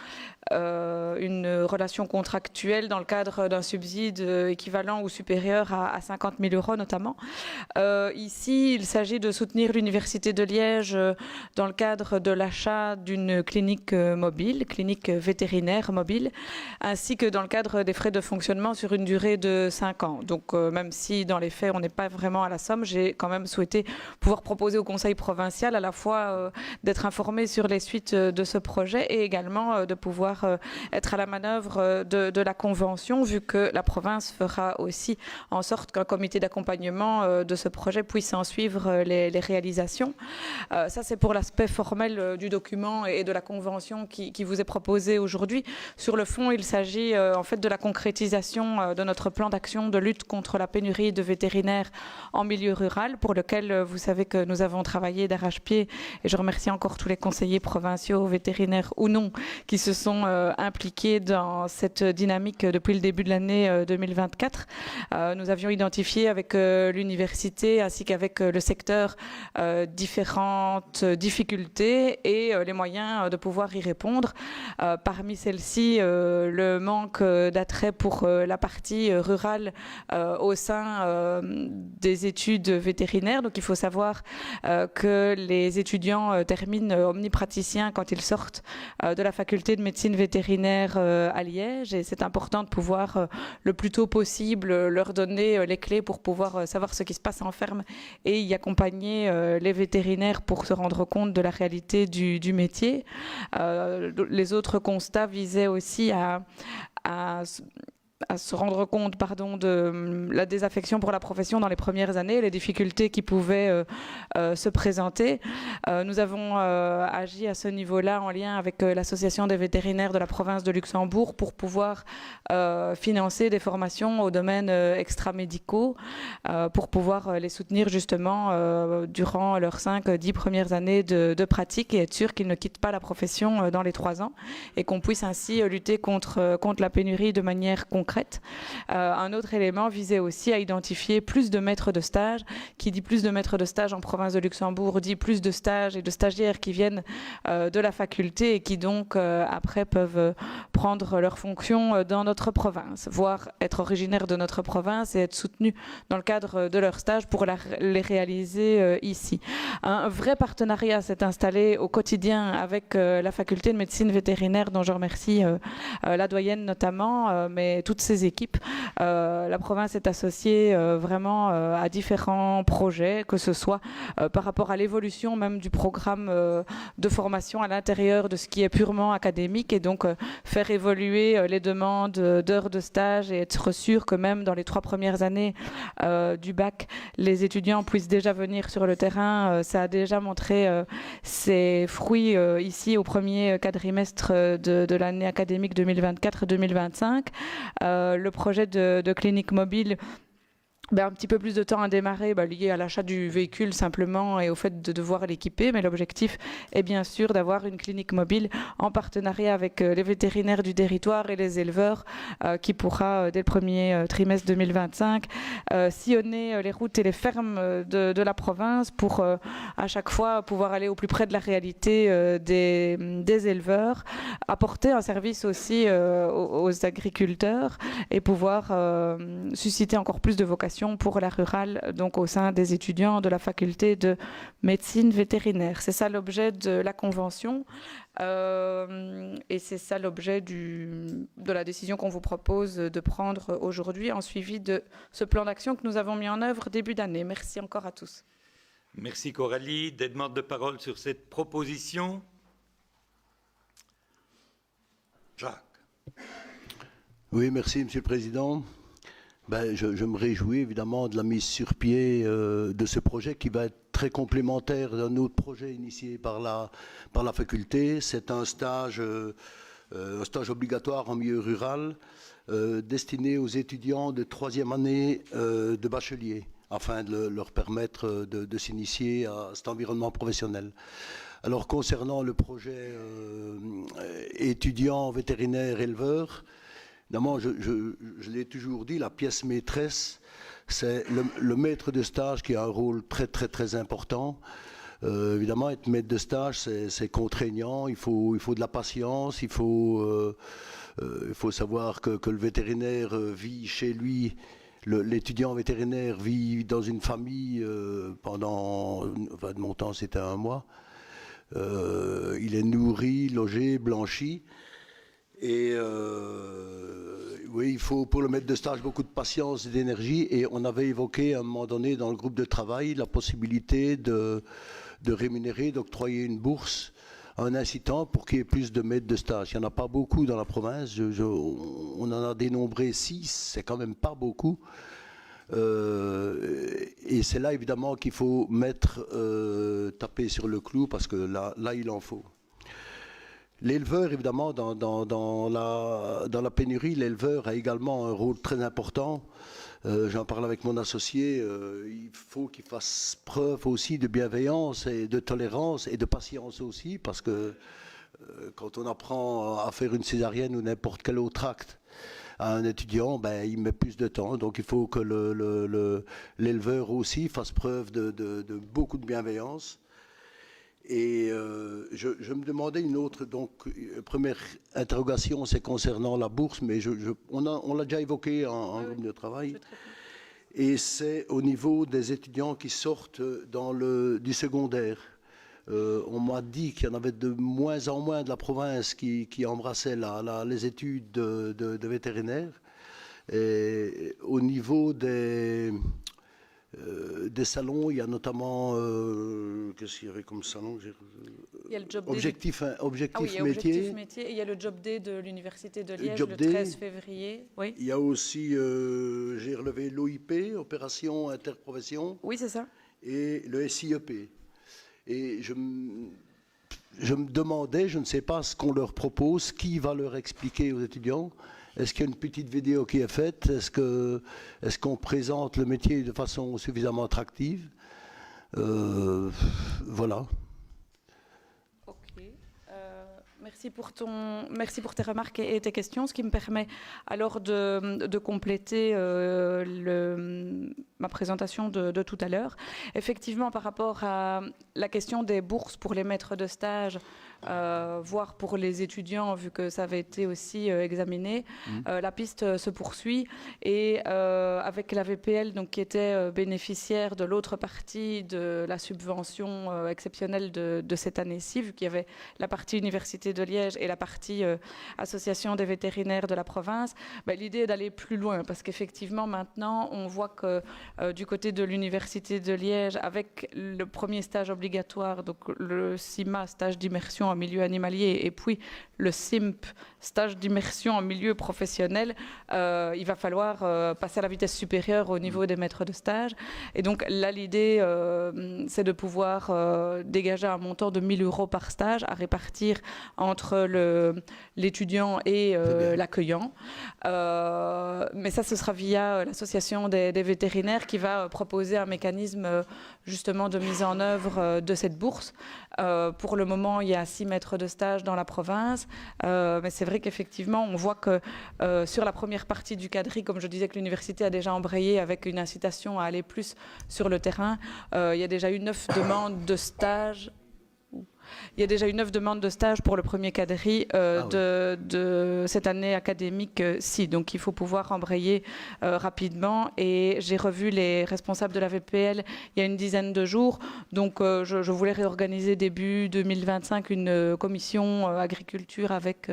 une relation contractuelle dans le cadre d'un subside équivalent ou supérieur à 50 000 € notamment. Ici, il s'agit de soutenir l'Université de Liège dans le cadre de l'achat d'une clinique mobile, clinique vétérinaire mobile, ainsi que dans le cadre des frais de fonctionnement sur une durée de 5 ans. Donc même si dans les faits on n'est pas vraiment à la somme, j'ai quand même souhaité pouvoir proposer au Conseil provincial à la fois d'être informé sur les suites de ce projet et également de pouvoir être à la manœuvre de la convention, vu que la province fera aussi en sorte qu'un comité d'accompagnement de ce projet puisse en suivre les réalisations. Ça c'est pour l'aspect formel du document et de la convention qui vous est proposée aujourd'hui. Sur le fond, il s'agit en fait de la concrétisation de notre plan d'action de lutte contre la pénurie de vétérinaires en milieu rural, pour lequel vous savez que nous avons travaillé d'arrache-pied, et je remercie encore tous les conseillers provinciaux, vétérinaires ou non, qui se sont impliqués dans cette dynamique depuis le début de l'année 2024. Nous avions identifié avec l'université ainsi qu'avec le secteur différentes difficultés et les moyens de pouvoir y répondre. Parmi celles-ci, le manque d'attrait pour la partie rurale au sein des études vétérinaires. Donc il faut savoir que les étudiants terminent omnipraticiens quand ils sortent de la faculté de médecine vétérinaire à Liège, et c'est important de pouvoir le plus tôt possible leur donner les clés pour pouvoir savoir ce qui se passe en ferme et y accompagner les vétérinaires pour se rendre compte de la réalité du métier. Les autres constats visaient aussi à se rendre compte de la désaffection pour la profession dans les premières années, les difficultés qui pouvaient se présenter. Nous avons agi à ce niveau-là en lien avec l'Association des vétérinaires de la province de Luxembourg pour pouvoir financer des formations au domaine extramédicaux, pour pouvoir les soutenir justement durant leurs 5-10 premières années de pratique et être sûr qu'ils ne quittent pas la profession dans les 3 ans et qu'on puisse ainsi lutter contre la pénurie de manière concrète. Un autre élément visait aussi à identifier plus de maîtres de stage. Qui dit plus de maîtres de stage en province de Luxembourg dit plus de stages et de stagiaires qui viennent de la faculté et qui donc après peuvent prendre leurs fonctions dans notre province, voire être originaires de notre province et être soutenus dans le cadre de leur stage pour les réaliser ici. Un vrai partenariat s'est installé au quotidien avec la faculté de médecine vétérinaire, dont je remercie la doyenne notamment, mais toutes ces équipes. La province est associée vraiment à différents projets, que ce soit par rapport à l'évolution même du programme de formation à l'intérieur de ce qui est purement académique, et donc faire évoluer les demandes d'heures de stage et être sûr que même dans les 3 premières années du bac, les étudiants puissent déjà venir sur le terrain. Ça a déjà montré ses fruits ici au premier quadrimestre de l'année académique 2024-2025. Le projet de clinique mobile, un petit peu plus de temps à démarrer, lié à l'achat du véhicule simplement et au fait de devoir l'équiper, mais l'objectif est bien sûr d'avoir une clinique mobile en partenariat avec les vétérinaires du territoire et les éleveurs qui pourra dès le premier trimestre 2025 sillonner les routes et les fermes de la province pour à chaque fois pouvoir aller au plus près de la réalité des éleveurs, apporter un service aussi aux agriculteurs et pouvoir susciter encore plus de vocations formation pour la rurale, donc au sein des étudiants de la faculté de médecine vétérinaire. C'est ça l'objet de la convention et c'est ça l'objet de la décision qu'on vous propose de prendre aujourd'hui en suivi de ce plan d'action que nous avons mis en œuvre début d'année. Merci encore à tous. Merci Coralie. Des demandes de parole sur cette proposition? Jacques. Oui, merci Monsieur le Président. Je me réjouis évidemment de la mise sur pied de ce projet qui va être très complémentaire d'un autre projet initié par la faculté. C'est un stage obligatoire en milieu rural destiné aux étudiants de 3e année de bachelier, afin de leur permettre de s'initier à cet environnement professionnel. Alors concernant le projet étudiant vétérinaire éleveur, évidemment, je l'ai toujours dit, la pièce maîtresse, c'est le maître de stage qui a un rôle très très très important. Évidemment, être maître de stage, c'est contraignant, il faut de la patience, il faut savoir que le vétérinaire vit chez lui. L'étudiant vétérinaire vit dans une famille pendant, de mon temps c'était 1 mois. Il est nourri, logé, blanchi. Et oui, il faut pour le maître de stage beaucoup de patience et d'énergie. Et on avait évoqué à un moment donné dans le groupe de travail la possibilité de rémunérer, d'octroyer une bourse, un incitant pour qu'il y ait plus de maîtres de stage. Il n'y en a pas beaucoup dans la province. On en a dénombré 6, c'est quand même pas beaucoup. Et c'est là évidemment qu'il faut taper sur le clou parce que là il en faut. L'éleveur, évidemment, dans la pénurie, l'éleveur a également un rôle très important. J'en parle avec mon associé, il faut qu'il fasse preuve aussi de bienveillance et de tolérance et de patience aussi, parce que quand on apprend à faire une césarienne ou n'importe quel autre acte à un étudiant, il met plus de temps. Donc il faut que l'éleveur aussi fasse preuve de beaucoup de bienveillance. Et je me demandais une autre, donc première interrogation, c'est concernant la bourse, mais on l'a déjà évoqué en groupe de travail. Et c'est au niveau des étudiants qui sortent du secondaire. On m'a dit qu'il y en avait de moins en moins de la province qui embrassaient les études de vétérinaire. Et au niveau des salons, il y a notamment, qu'est-ce qu'il y avait comme salon? Il y a le job Objectif métier. Objectif métier. Et il y a le job day de l'Université de Liège le 13 février. Oui. Il y a aussi, j'ai relevé l'OIP, Opération Interprofession. Oui, c'est ça. Et le SIEP. Et je me demandais, je ne sais pas ce qu'on leur propose, qui va leur expliquer aux étudiants. Est-ce qu'il y a une petite vidéo qui est faite? Est-ce qu'on présente le métier de façon suffisamment attractive? Voilà. Ok. Merci pour tes remarques et tes questions, ce qui me permet alors de compléter ma présentation de tout à l'heure. Effectivement, par rapport à la question des bourses pour les maîtres de stage, voire pour les étudiants, vu que ça avait été aussi examiné. La piste se poursuit et avec la VPL, donc, qui était bénéficiaire de l'autre partie de la subvention exceptionnelle de cette année-ci, vu qu'il y avait la partie Université de Liège et la partie Association des vétérinaires de la province, l'idée est d'aller plus loin parce qu'effectivement maintenant on voit que du côté de l'Université de Liège, avec le premier stage obligatoire, donc le CIMA, stage d'immersion en milieu animalier, et puis le SIMP, stage d'immersion en milieu professionnel, il va falloir passer à la vitesse supérieure au niveau des maîtres de stage. Et donc là, l'idée, c'est de pouvoir dégager un montant de 1 000 € par stage à répartir entre l'étudiant et l'accueillant. Mais ça, ce sera via l'association des vétérinaires qui va proposer un mécanisme justement de mise en œuvre de cette bourse. Pour le moment, il y a 6 maîtres de stage dans la province, mais c'est vrai qu'effectivement, on voit que sur la première partie du quadri, comme je disais que l'université a déjà embrayé avec une incitation à aller plus sur le terrain, il y a déjà eu 9 demandes de stage. Il y a déjà eu 9 demandes de stage pour le premier quadri de cette année académique-ci. Donc il faut pouvoir embrayer rapidement. Et j'ai revu les responsables de la VPL il y a une dizaine de jours. Donc je voulais réorganiser début 2025 une commission agriculture avec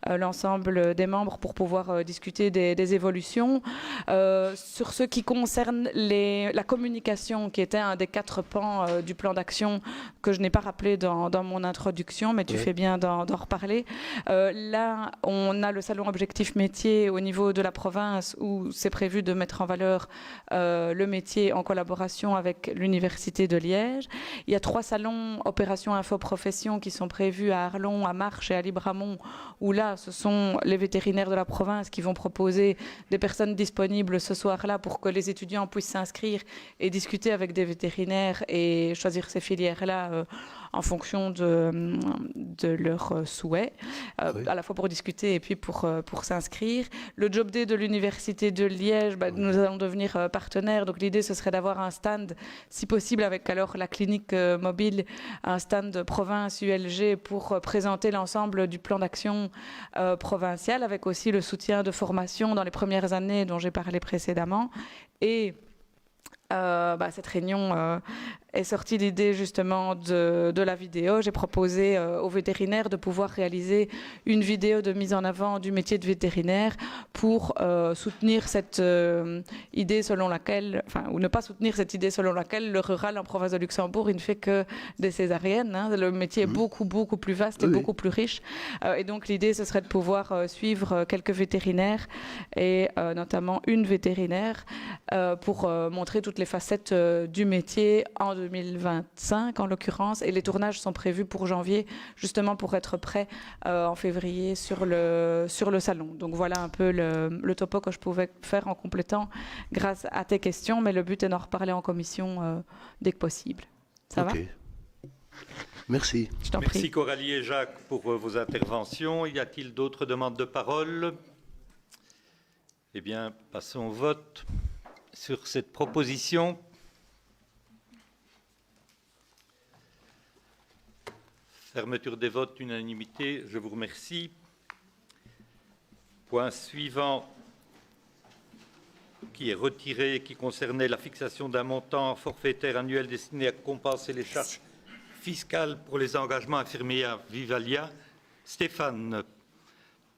l'ensemble des membres pour pouvoir discuter des évolutions. Sur ce qui concerne la communication, qui était un des 4 pans du plan d'action que je n'ai pas rappelé dans mon introduction, mais tu fais bien d'en reparler. Là, on a le salon Objectif Métier au niveau de la province où c'est prévu de mettre en valeur le métier en collaboration avec l'Université de Liège. Il y a 3 salons Opération Info Profession qui sont prévus à Arlon, à Marche et à Libramont, où là, ce sont les vétérinaires de la province qui vont proposer des personnes disponibles ce soir-là pour que les étudiants puissent s'inscrire et discuter avec des vétérinaires et choisir ces filières-là en fonction de leurs souhaits, à la fois pour discuter et puis pour s'inscrire. Le Job Day de l'Université de Liège, nous allons devenir partenaires. Donc l'idée, ce serait d'avoir un stand, si possible, avec alors la clinique mobile, un stand province ULG pour présenter l'ensemble du plan d'action provincial, avec aussi le soutien de formation dans les premières années dont j'ai parlé précédemment. Et cette réunion est sortie l'idée justement de la vidéo. J'ai proposé aux vétérinaires de pouvoir réaliser une vidéo de mise en avant du métier de vétérinaire pour soutenir cette idée selon laquelle, ou ne pas soutenir cette idée selon laquelle le rural en province de Luxembourg, il ne fait que des césariennes. Le métier est beaucoup plus vaste et beaucoup plus riche. Et donc l'idée, ce serait de pouvoir suivre quelques vétérinaires et notamment une vétérinaire pour montrer toutes les facettes du métier en 2025 en l'occurrence, et les tournages sont prévus pour janvier justement pour être prêts en février sur le salon. Donc voilà un peu le topo que je pouvais faire en complétant grâce à tes questions, mais le but est d'en reparler en commission dès que possible. Ça va ? Merci. Je t'en prie. Merci Coralie et Jacques pour vos interventions. Y a-t-il d'autres demandes de parole ? Eh bien, passons au vote sur cette proposition. Fermeture des votes, unanimité, je vous remercie. Point suivant, qui est retiré, qui concernait la fixation d'un montant forfaitaire annuel destiné à compenser les charges fiscales pour les engagements infirmiers à Vivalia. Stéphane,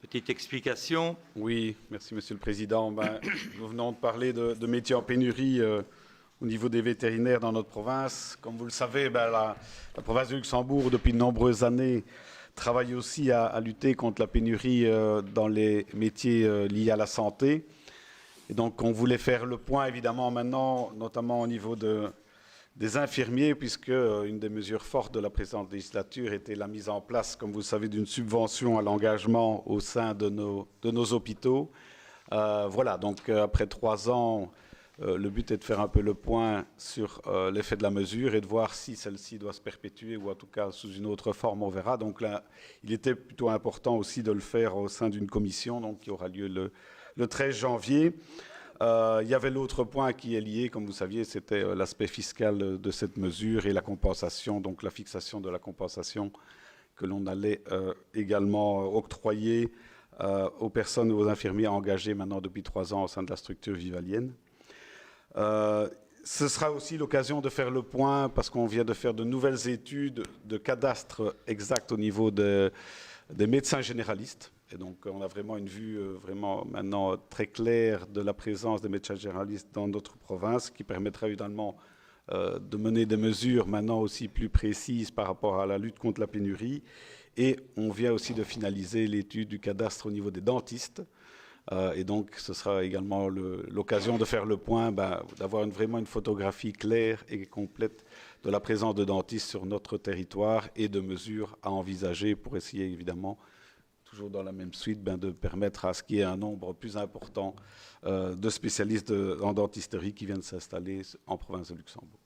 petite explication. Oui, merci Monsieur le Président. Nous venons de parler de métiers en pénurie au niveau des vétérinaires dans notre province. Comme vous le savez, la province de Luxembourg, depuis de nombreuses années, travaille aussi à lutter contre la pénurie dans les métiers liés à la santé. Et donc, on voulait faire le point, évidemment, maintenant, notamment au niveau des infirmiers, puisque une des mesures fortes de la précédente législature était la mise en place, comme vous le savez, d'une subvention à l'engagement au sein de nos hôpitaux. Voilà, donc après 3 ans, le but est de faire un peu le point sur l'effet de la mesure et de voir si celle-ci doit se perpétuer ou en tout cas sous une autre forme, on verra. Donc là, il était plutôt important aussi de le faire au sein d'une commission, donc qui aura lieu le 13 janvier. Il y avait l'autre point qui est lié, comme vous saviez, c'était l'aspect fiscal de cette mesure et la compensation, donc la fixation de la compensation que l'on allait également octroyer aux personnes, aux infirmiers engagés maintenant depuis 3 ans au sein de la structure vivalienne. Ce sera aussi l'occasion de faire le point, parce qu'on vient de faire de nouvelles études de cadastre exact au niveau des médecins généralistes. Et donc, on a vraiment une vue vraiment maintenant très claire de la présence des médecins généralistes dans notre province, qui permettra évidemment de mener des mesures maintenant aussi plus précises par rapport à la lutte contre la pénurie. Et on vient aussi de finaliser l'étude du cadastre au niveau des dentistes. Et donc, ce sera également l'occasion de faire le point, d'avoir vraiment une photographie claire et complète de la présence de dentistes sur notre territoire et de mesures à envisager pour essayer, évidemment, toujours dans la même suite, de permettre à ce qu'il y ait un nombre plus important de spécialistes en dentisterie qui viennent s'installer en province de Luxembourg.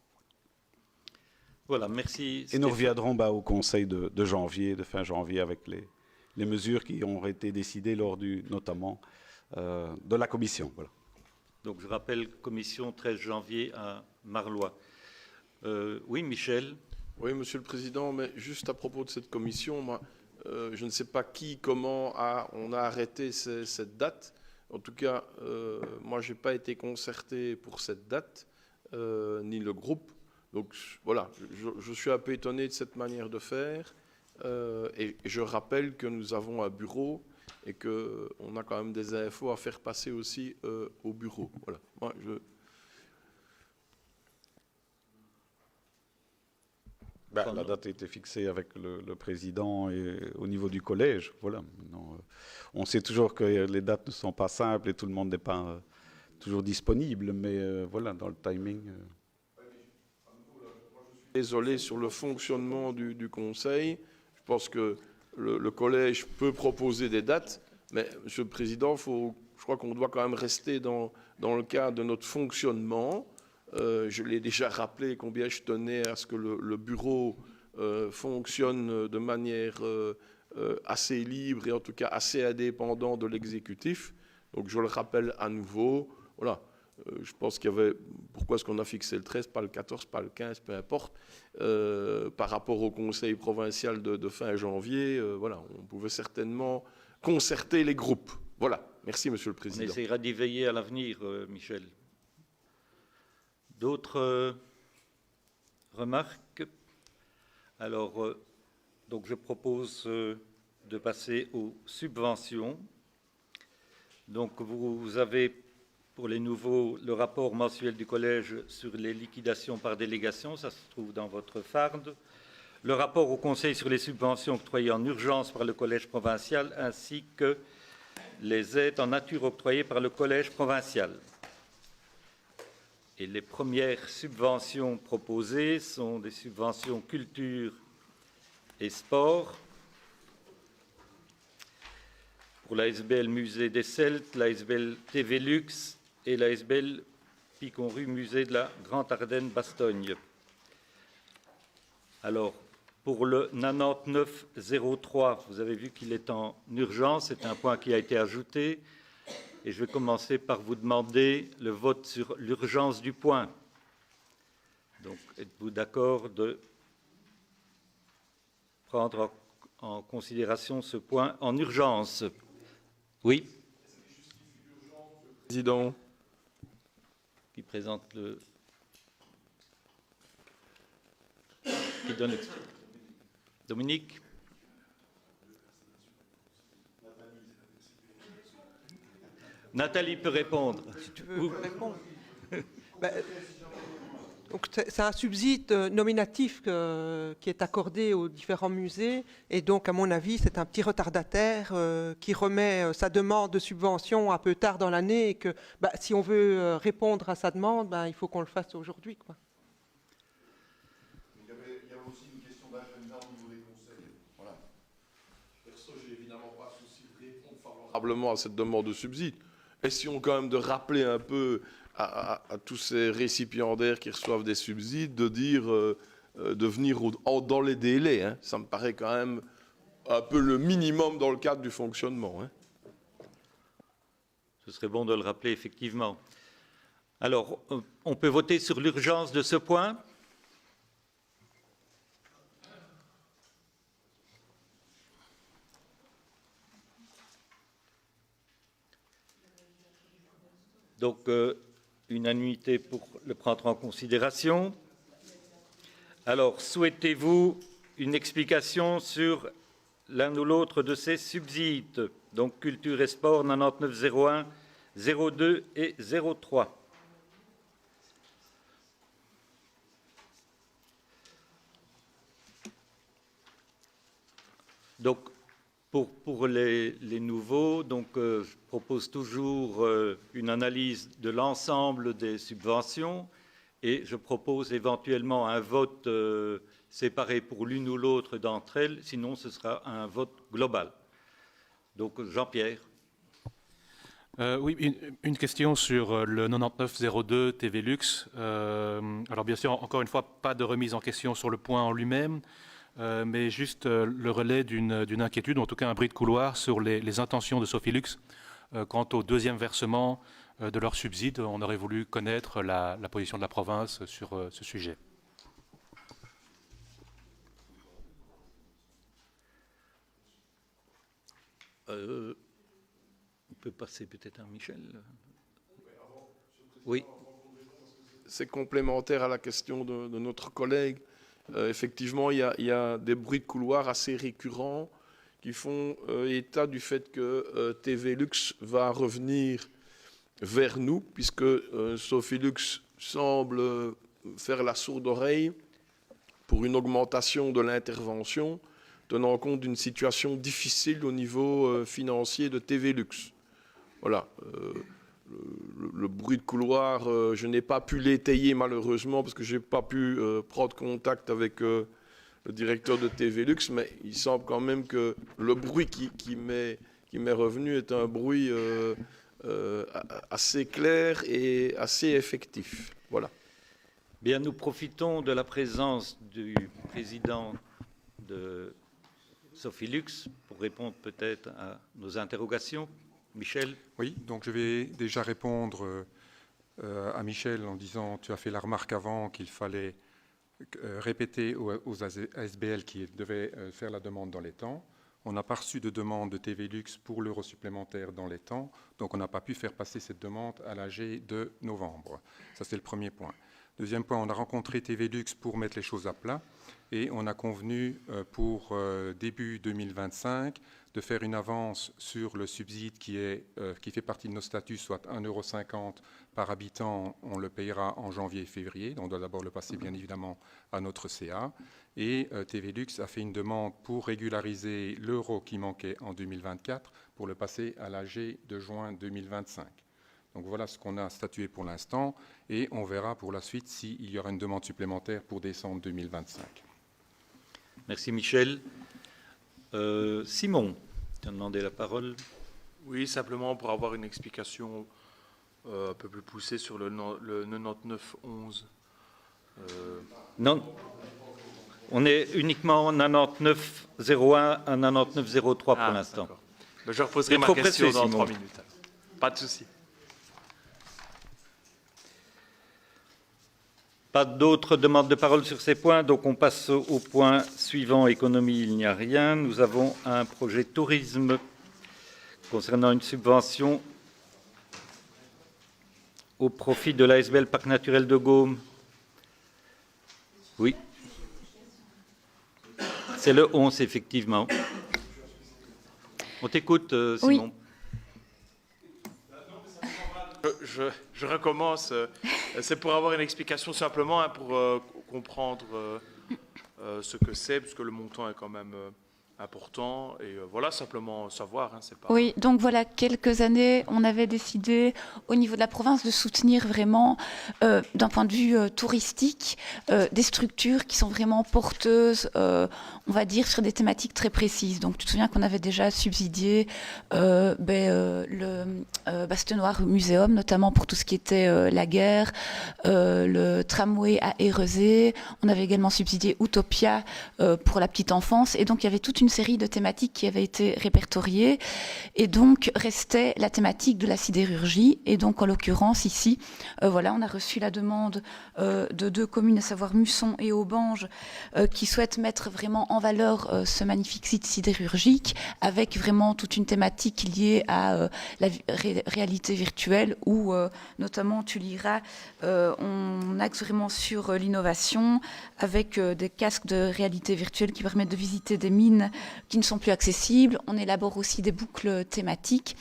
Voilà, merci. Et nous reviendrons au conseil de janvier, de fin janvier, avec les mesures qui ont été décidées lors notamment de la commission. Voilà. Donc je rappelle, commission 13 janvier à Marlois. Oui, Michel. Oui, Monsieur le Président, mais juste à propos de cette commission, moi, je ne sais pas qui, comment on a arrêté cette date. En tout cas, moi, je n'ai pas été concerté pour cette date, ni le groupe. Donc voilà, je suis un peu étonné de cette manière de faire. Et je rappelle que nous avons un bureau et qu'on a quand même des infos à faire passer aussi au bureau. Voilà. Moi, la date a été fixée avec le président et au niveau du collège. Voilà. Maintenant, on sait toujours que les dates ne sont pas simples et tout le monde n'est pas toujours disponible, mais voilà, dans le timing. Désolé sur le fonctionnement du Conseil. Je pense que le collège peut proposer des dates, mais Monsieur le Président, je crois qu'on doit quand même rester dans le cadre de notre fonctionnement. Je l'ai déjà rappelé combien je tenais à ce que le bureau fonctionne de manière assez libre et en tout cas assez indépendant de l'exécutif. Donc je le rappelle à nouveau. Voilà. Je pense qu'il y avait... Pourquoi est-ce qu'on a fixé le 13, pas le 14, pas le 15, peu importe. Par rapport au conseil provincial de fin janvier, voilà, on pouvait certainement concerter les groupes. Voilà. Merci, Monsieur le Président. On essaiera d'y veiller à l'avenir, Michel. D'autres remarques? Alors, donc je propose de passer aux subventions. Donc vous avez pour les nouveaux le rapport mensuel du collège sur les liquidations par délégation, ça se trouve dans votre farde. Le rapport au conseil sur les subventions octroyées en urgence par le collège provincial ainsi que les aides en nature octroyées par le collège provincial. Et les premières subventions proposées sont des subventions culture et sport pour l'ASBL Musée des Celtes, l'ASBL TV Lux et l'ASBL Picon-Rue Musée de la Grande Ardenne Bastogne. Alors, pour le 9903, vous avez vu qu'il est en urgence, c'est un point qui a été ajouté. Et je vais commencer par vous demander le vote sur l'urgence du point. Donc, êtes-vous d'accord de prendre en considération ce point en urgence? Oui. Président. Qui présente le... Qui donne le... Dominique? Nathalie peut répondre. Si tu veux répondre. C'est un subside nominatif qui est accordé aux différents musées. Et donc, à mon avis, c'est un petit retardataire qui remet sa demande de subvention un peu tard dans l'année. Et que si on veut répondre à sa demande, il faut qu'on le fasse aujourd'hui, quoi. Il y avait aussi une question d'agenda au niveau des conseils. Voilà. Perso, je n'ai évidemment pas souci de répondre favorablement à cette demande de subside. Essayons quand même de rappeler un peu à tous ces récipiendaires qui reçoivent des subsides de dire de venir dans les délais. Hein. Ça me paraît quand même un peu le minimum dans le cadre du fonctionnement. Hein. Ce serait bon de le rappeler, effectivement. Alors, on peut voter sur l'urgence de ce point? Donc, unanimité pour le prendre en considération. Alors, souhaitez-vous une explication sur l'un ou l'autre de ces subsides? Donc, culture et sport 9901, 02 et 03. Donc, pour les nouveaux, donc, je propose toujours une analyse de l'ensemble des subventions et je propose éventuellement un vote séparé pour l'une ou l'autre d'entre elles, sinon ce sera un vote global. Donc Jean-Pierre. Oui, une question sur le 9902 TV Lux. Alors bien sûr, encore une fois, pas de remise en question sur le point en lui-même. Mais juste le relais d'une inquiétude, en tout cas un bruit de couloir sur les intentions de Sofilux quant au deuxième versement de leur subside. On aurait voulu connaître la position de la province sur ce sujet. On peut passer peut-être à Michel. Oui. C'est complémentaire à la question de notre collègue. Effectivement, il y a des bruits de couloir assez récurrents qui font état du fait que TV Lux va revenir vers nous, puisque Sophie Lux semble faire la sourde oreille pour une augmentation de l'intervention, tenant compte d'une situation difficile au niveau financier de TV Lux. Voilà. Le bruit de couloir, je n'ai pas pu l'étayer malheureusement parce que je n'ai pas pu prendre contact avec le directeur de TV Lux, mais il semble quand même que le bruit qui m'est revenu est un bruit assez clair et assez effectif. Voilà. Bien, nous profitons de la présence du président de Sophie Lux pour répondre peut-être à nos interrogations. Michel? Oui, donc je vais déjà répondre à Michel en disant, tu as fait la remarque avant qu'il fallait répéter aux ASBL qui devaient faire la demande dans les temps. On n'a pas reçu de demande de TV Lux pour l'euro supplémentaire dans les temps, donc on n'a pas pu faire passer cette demande à l'AG de novembre. Ça, c'est le premier point. Deuxième point, on a rencontré TV Lux pour mettre les choses à plat et on a convenu pour début 2025 de faire une avance sur le subside qui fait partie de nos statuts, soit 1,50 € par habitant. On le payera en janvier et février. Donc on doit d'abord le passer bien évidemment à notre CA. Et TV Lux a fait une demande pour régulariser l'euro qui manquait en 2024 pour le passer à l'AG de juin 2025. Donc voilà ce qu'on a statué pour l'instant et on verra pour la suite s'il y aura une demande supplémentaire pour décembre 2025. Merci Michel. Simon, tu as demandé la parole. Oui, simplement pour avoir une explication un peu plus poussée sur le 99-11. Non, on est uniquement en 99-01 à 99-03 pour l'instant. Je reposerai ma question dans 3 minutes. Pas de souci. Pas d'autres demandes de parole sur ces points, donc on passe au point suivant, économie, il n'y a rien. Nous avons un projet tourisme concernant une subvention au profit de l'ASBL Parc Naturel de Gaume. Oui. C'est le 11, effectivement. On t'écoute, Simon. Oui. Je recommence. C'est pour avoir une explication simplement, hein, pour comprendre ce que c'est, puisque le montant est quand même important. Et voilà, simplement savoir. Hein, c'est pas... Oui, donc voilà, quelques années, on avait décidé au niveau de la province de soutenir vraiment, d'un point de vue touristique, des structures qui sont vraiment porteuses, on va dire, sur des thématiques très précises. Donc tu te souviens qu'on avait déjà subsidié le Bastenoir Muséum, notamment pour tout ce qui était la guerre, le tramway à Érezé. On avait également subsidié Utopia pour la petite enfance. Et donc il y avait toute une série de thématiques qui avaient été répertoriées. Et donc restait la thématique de la sidérurgie. Et donc en l'occurrence ici, voilà, on a reçu la demande de 2 communes, à savoir Musson et Aubange, qui souhaitent mettre vraiment en valeur ce magnifique site sidérurgique, avec vraiment toute une thématique liée à la réalité virtuelle, où notamment tu liras, on axe vraiment sur l'innovation, avec des casques de réalité virtuelle qui permettent de visiter des mines qui ne sont plus accessibles. On élabore aussi des boucles thématiques.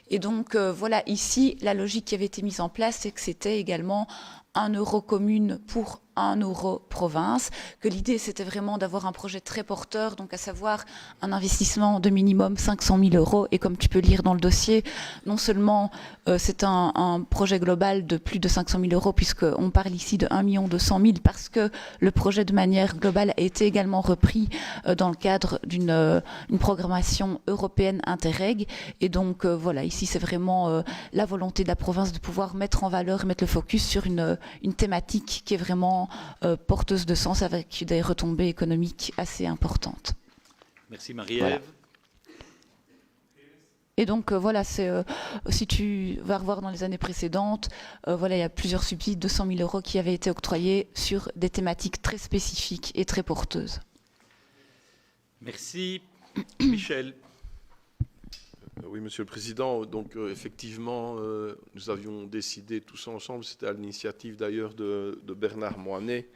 Et donc voilà, ici, la logique qui avait été mise en place, c'est que c'était également 1 € commune pour 1 € province, que l'idée c'était vraiment d'avoir un projet très porteur, donc à savoir un investissement de minimum 500 000 €. Et comme tu peux lire dans le dossier, non seulement c'est un projet global de plus de 500 000 €, puisqu'on parle ici de 1 200 000 €, parce que le projet de manière globale a été également repris dans le cadre d'une programmation européenne Interreg. Et donc voilà, ici c'est vraiment la volonté de la province de pouvoir mettre en valeur et mettre le focus sur une thématique qui est vraiment porteuse de sens, avec des retombées économiques assez importantes. Merci Marie-Ève. Voilà. Et donc voilà, c'est si tu vas revoir dans les années précédentes, voilà, il y a plusieurs subsides, 200 000 € qui avaient été octroyés sur des thématiques très spécifiques et très porteuses. Merci. Michel. Oui, Monsieur le Président. Donc, effectivement, nous avions décidé tous ensemble, c'était à l'initiative d'ailleurs de Bernard Moinet,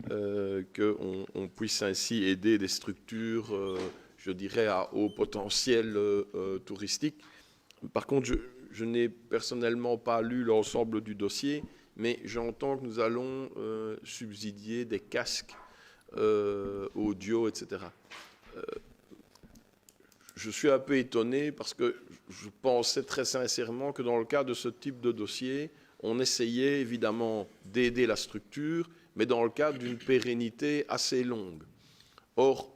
qu'on puisse ainsi aider des structures, je dirais, à haut potentiel touristique. Par contre, je n'ai personnellement pas lu l'ensemble du dossier, mais j'entends que nous allons subsidier des casques audio, etc. Je suis un peu étonné parce que je pensais très sincèrement que dans le cas de ce type de dossier, on essayait évidemment d'aider la structure, mais dans le cadre d'une pérennité assez longue. Or,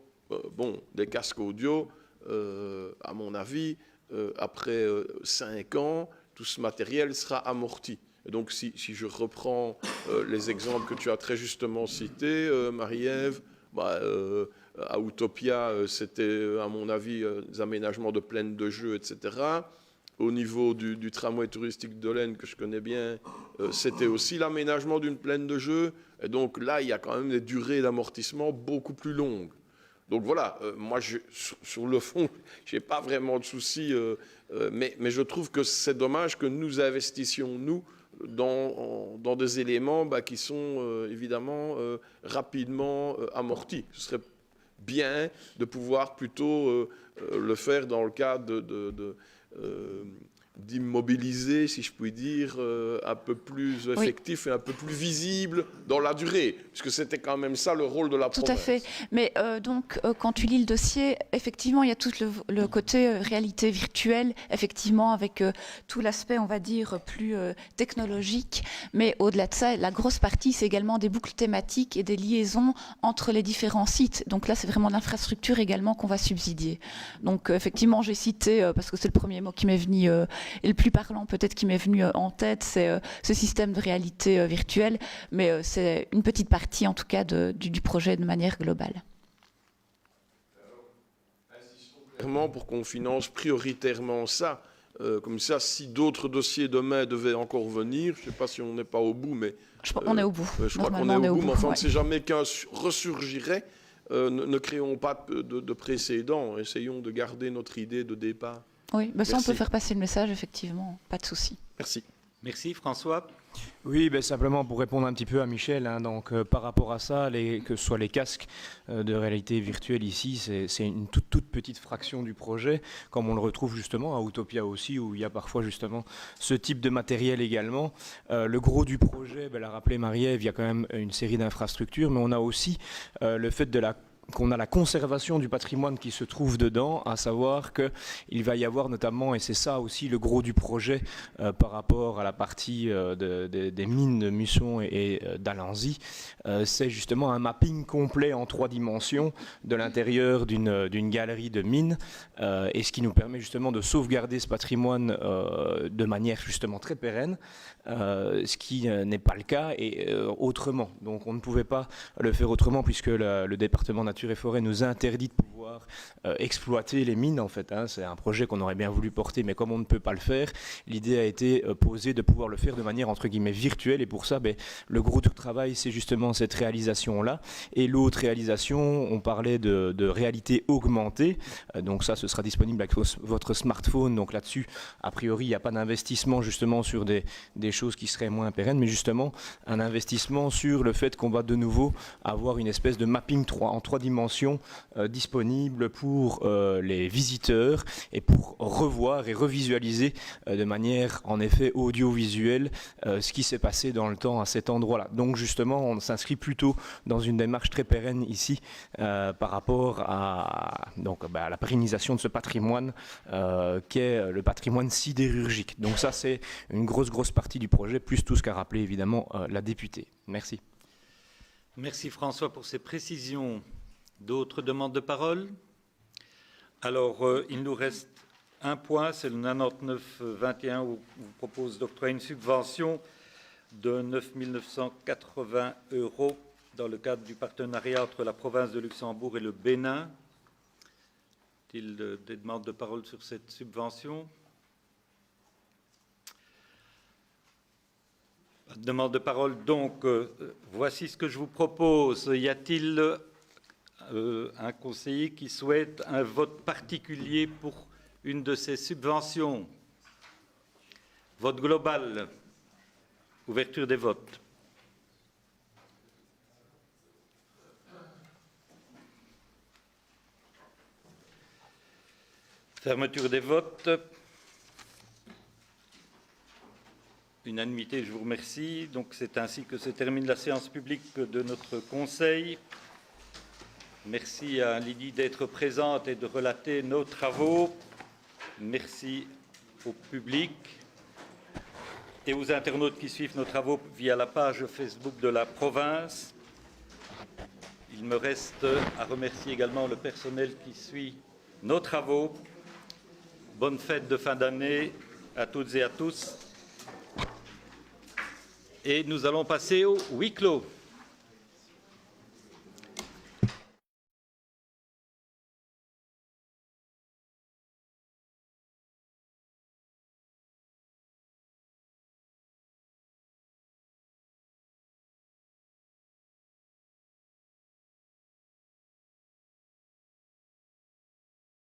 des casques audio, à mon avis, après 5 ans, tout ce matériel sera amorti. Et donc, si je reprends les exemples que tu as très justement cités, Marie-Ève, à Utopia, c'était, à mon avis, des aménagements de plaines de jeux, etc. Au niveau du tramway touristique de l'Aisne, que je connais bien, c'était aussi l'aménagement d'une plaine de jeux. Et donc là, il y a quand même des durées d'amortissement beaucoup plus longues. Donc voilà, moi, sur le fond, je n'ai pas vraiment de soucis, mais je trouve que c'est dommage que nous investissions, nous, dans des éléments qui sont évidemment rapidement amortis. Ce serait bien de pouvoir plutôt le faire dans le cadre d'immobiliser, si je puis dire, un peu plus effectif et un peu plus visible dans la durée, puisque c'était quand même ça le rôle de la province. Tout à fait. Mais quand tu lis le dossier, effectivement, il y a tout le côté réalité virtuelle, effectivement, avec tout l'aspect, on va dire, plus technologique. Mais au-delà de ça, la grosse partie, c'est également des boucles thématiques et des liaisons entre les différents sites. Donc là, c'est vraiment l'infrastructure également qu'on va subsidier. Donc effectivement, j'ai cité, parce que c'est le premier mot qui m'est venu, et le plus parlant peut-être qui m'est venu en tête, c'est ce système de réalité virtuelle, mais c'est une petite partie en tout cas du projet de manière globale. Insistons clairement pour qu'on finance prioritairement ça. Comme ça, si d'autres dossiers demain devaient encore venir, je ne sais pas si on n'est pas au bout, mais... on est au bout. Je crois qu'on est au bout, mais enfin, on ne sait jamais qu'un ressurgirait. Ne créons pas de précédents, essayons de garder notre idée de départ. Oui, ça on peut faire passer le message, effectivement, pas de souci. Merci. Merci François. Oui, simplement pour répondre un petit peu à Michel, par rapport à ça, que ce soit les casques de réalité virtuelle ici, c'est une toute petite fraction du projet, comme on le retrouve justement à Utopia aussi, où il y a parfois justement ce type de matériel également. Le gros du projet, l'a rappelé Marie-Ève, il y a quand même une série d'infrastructures, mais on a aussi le fait qu'on a la conservation du patrimoine qui se trouve dedans, à savoir qu'il va y avoir notamment, et c'est ça aussi le gros du projet par rapport à la partie des mines de Musson et d'Alanzy, c'est justement un mapping complet en 3 dimensions de l'intérieur d'une galerie de mines, et ce qui nous permet justement de sauvegarder ce patrimoine de manière justement très pérenne, ce qui n'est pas le cas et autrement. Donc on ne pouvait pas le faire autrement puisque le département Nature et Forêt nous interdit de pouvoir exploiter les mines en fait. C'est un projet qu'on aurait bien voulu porter, mais comme on ne peut pas le faire, l'idée a été posée de pouvoir le faire de manière entre guillemets virtuelle, et pour ça le gros du travail c'est justement cette réalisation-là. Et l'autre réalisation, on parlait de réalité augmentée, donc ça ce sera disponible avec votre smartphone, donc là-dessus a priori il n'y a pas d'investissement justement sur des choses qui seraient moins pérennes, mais justement un investissement sur le fait qu'on va de nouveau avoir une espèce de mapping en 3 dimensions disponible pour les visiteurs et pour revoir et revisualiser de manière en effet audiovisuelle ce qui s'est passé dans le temps à cet endroit-là. Donc justement on s'inscrit plutôt dans une démarche très pérenne ici par rapport à la pérennisation de ce patrimoine qu'est le patrimoine sidérurgique. Donc ça c'est une grosse partie du projet, plus tout ce qu'a rappelé évidemment la députée. Merci. Merci François pour ces précisions. D'autres demandes de parole? Alors, il nous reste un point, c'est le 99-21 où on vous propose d'octroyer une subvention de 9 980 € dans le cadre du partenariat entre la province de Luxembourg et le Bénin. Y a-t-il des demandes de parole sur cette subvention? Demande de parole, donc voici ce que je vous propose. Y a-t-il un conseiller qui souhaite un vote particulier pour une de ces subventions. Vote global. Ouverture des votes. Fermeture des votes. Unanimité, je vous remercie. Donc c'est ainsi que se termine la séance publique de notre Conseil. Merci à Lydie d'être présente et de relater nos travaux. Merci au public et aux internautes qui suivent nos travaux via la page Facebook de la province. Il me reste à remercier également le personnel qui suit nos travaux. Bonne fête de fin d'année à toutes et à tous. Et nous allons passer au huis clos.